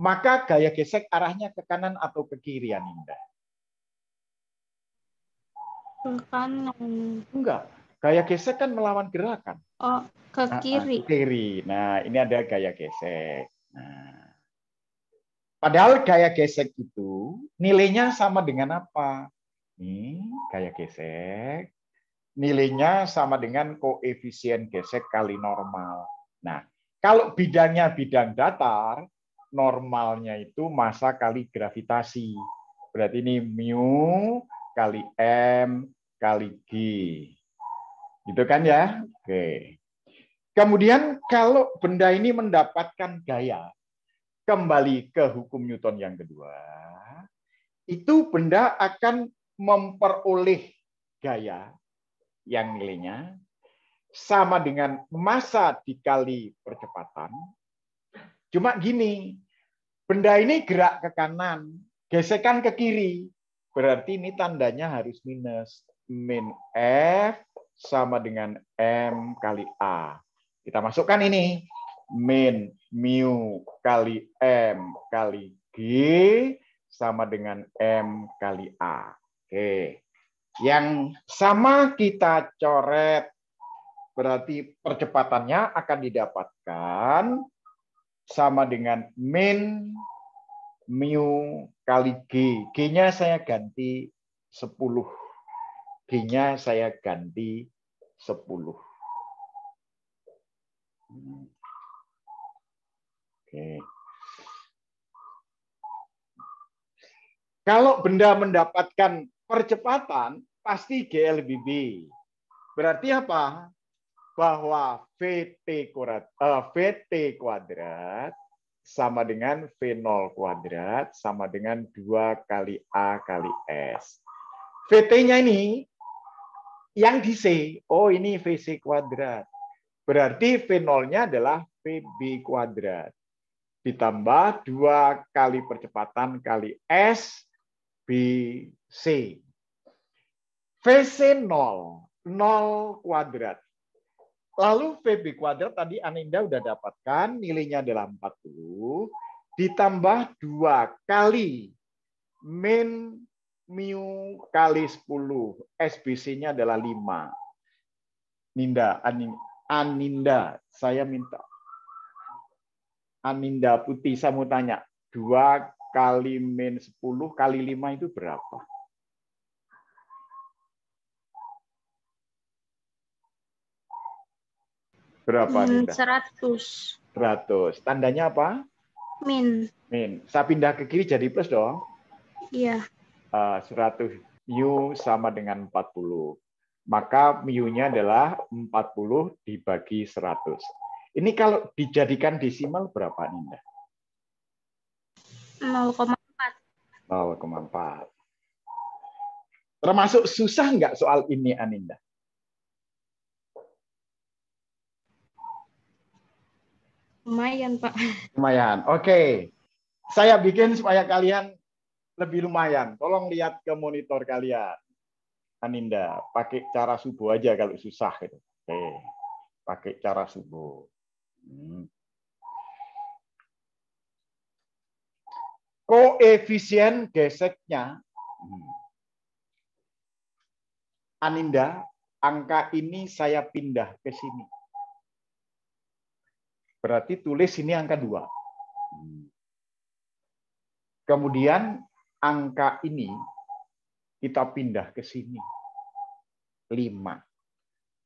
maka gaya gesek arahnya ke kanan atau ke kiri, Aninda? Ke kanan. Enggak. Gaya gesek kan melawan gerakan. Oh, ke kiri. Ke kiri. Nah, ini ada gaya gesek. Nah, padahal gaya gesek itu nilainya sama dengan apa? Ini gaya gesek. Nilainya sama dengan koefisien gesek kali normal. Nah, kalau bidangnya bidang datar, normalnya itu massa kali gravitasi. Berarti ini mu kali m kali g. Gitu kan ya? Oke. Kemudian kalau benda ini mendapatkan gaya, kembali ke hukum Newton yang kedua, itu benda akan memperoleh gaya yang nilainya sama dengan massa dikali percepatan. Cuma gini, benda ini gerak ke kanan, gesekan ke kiri. Berarti ini tandanya harus minus. Min F sama dengan M kali A. Kita masukkan ini. Min mu kali M kali G sama dengan M kali A. Oke. Yang sama kita coret. Berarti percepatannya akan didapatkan sama dengan min mu kali G. G-nya saya ganti 10. G-nya saya ganti 10. Oke. Kalau benda mendapatkan percepatan, pasti G lebih B. Berarti apa? Bahwa VT kuadrat sama dengan V0 kuadrat sama dengan 2 kali A kali S. VT-nya ini yang di C, oh ini VC kuadrat. Berarti V0-nya adalah VB kuadrat. Ditambah 2 kali percepatan kali S, BC. VC 0, 0 kuadrat. Lalu VB kuadrat tadi Aninda udah dapatkan, nilainya adalah 40, ditambah 2 kali min mu kali 10, SBC-nya adalah 5. Aninda, saya minta. Aninda Putih, saya mau tanya, 2 kali min 10 kali 5 itu berapa? Berapa, Aninda? 100. 100. Tandanya apa? Min. Min. Saya pindah ke kiri jadi plus dong. Iya. 100 mu sama dengan 40. Maka mu-nya adalah 40 dibagi 100. Ini kalau dijadikan desimal berapa, Aninda? 0,4. 0,4. Termasuk susah nggak soal ini, Aninda? Lumayan, Pak. Lumayan. Oke. Saya bikin supaya kalian lebih lumayan. Tolong lihat ke monitor kalian. Aninda, pakai cara subuh aja kalau susah. Gitu. Oke. Pakai cara subuh. Koefisien geseknya. Aninda, angka ini saya pindah ke sini. Berarti tulis ini angka 2. Kemudian angka ini kita pindah ke sini. 5.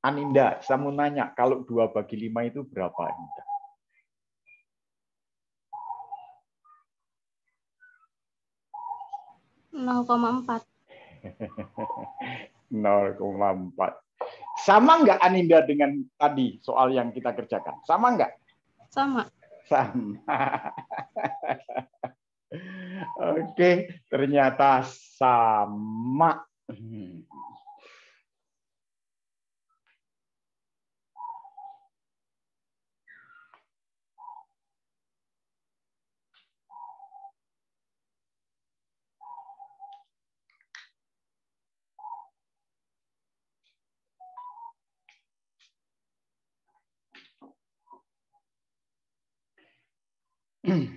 Aninda, saya mau nanya, kalau 2 bagi 5 itu berapa, Aninda? ,4. 0,4. Sama nggak, Aninda, dengan tadi soal yang kita kerjakan? Sama nggak? Sama. Sama. Oke, ternyata sama. Tutup.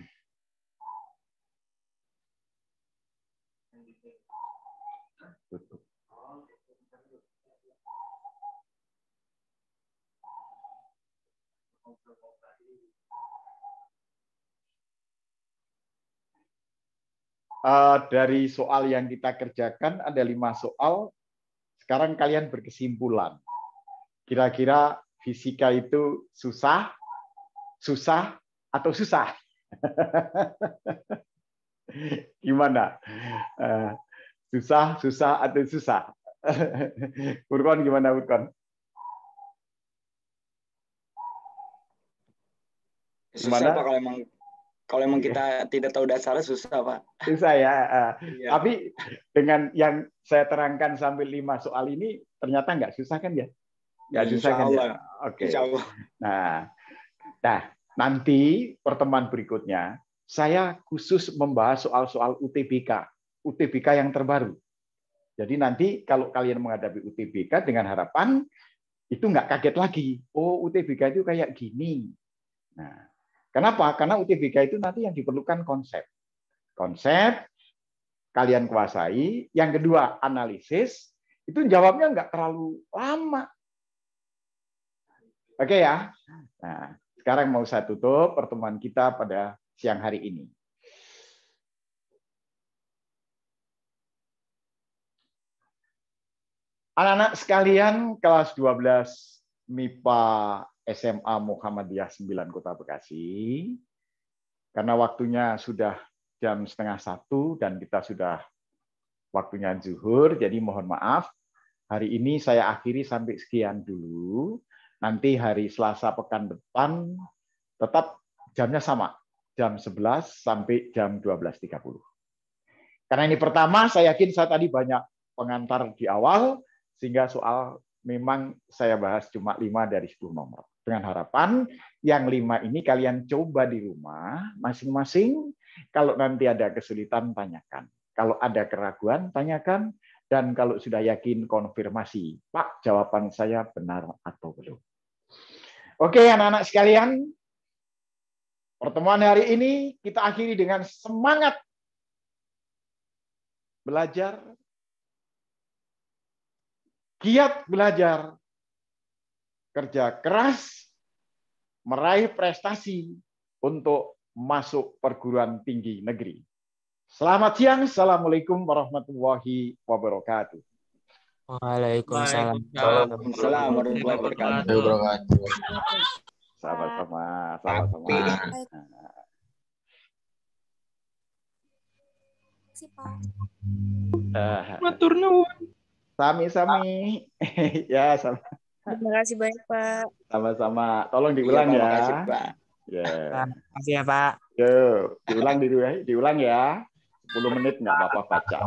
Dari soal yang kita kerjakan ada 5 soal. Sekarang kalian berkesimpulan. Kira-kira fisika itu susah, atau susah? Gimana? Susah atau susah? Burkon gimana, Burkon? Susah, Pak, kalau emang kita tidak tahu dasarnya susah, Pak. Susah ya. Iya. Tapi dengan yang saya terangkan sampai 5 soal ini ternyata nggak susah kan ya? Nggak susah kan ya? Oke. Insya Allah. Nah, nanti pertemuan berikutnya saya khusus membahas soal-soal UTBK yang terbaru. Jadi nanti kalau kalian menghadapi UTBK dengan harapan itu nggak kaget lagi. Oh, UTBK itu kayak gini. Nah, kenapa? Karena UTBK itu nanti yang diperlukan konsep. Konsep kalian kuasai. Yang kedua, analisis. Itu jawabnya nggak terlalu lama. Oke ya. Nah, sekarang mau saya tutup pertemuan kita pada siang hari ini. Anak-anak sekalian, kelas 12 MIPA SMA Muhammadiyah 9 Kota Bekasi. Karena waktunya sudah jam 12:30 dan kita sudah waktunya zuhur, jadi mohon maaf. Hari ini saya akhiri sampai sekian dulu. Nanti hari Selasa pekan depan tetap jamnya sama, jam 11 sampai jam 12.30. Karena ini pertama, saya yakin saya tadi banyak pengantar di awal, sehingga soal memang saya bahas cuma 5 dari 10 nomor. Dengan harapan yang 5 ini kalian coba di rumah masing-masing. Kalau nanti ada kesulitan, tanyakan. Kalau ada keraguan, tanyakan. Dan kalau sudah yakin, konfirmasi. Pak, jawaban saya benar atau belum? Oke, anak-anak sekalian. Pertemuan hari ini kita akhiri dengan semangat belajar, giat belajar, kerja keras, meraih prestasi untuk masuk perguruan tinggi negeri. Selamat siang. Assalamualaikum warahmatullahi wabarakatuh. Waalaikumsalam. Waalaikumsalam warahmatullahi wabarakatuh. Sama-sama. Matur nuwun. Sami-sami. Ya, sama. Terima kasih banyak, Pak. Sama-sama. Tolong diulang Iya, ya. Pak, makasih, Pak. Ya. Terima kasih ya, Pak. Yo, diulang ya. 10 menit nggak apa-apa baca.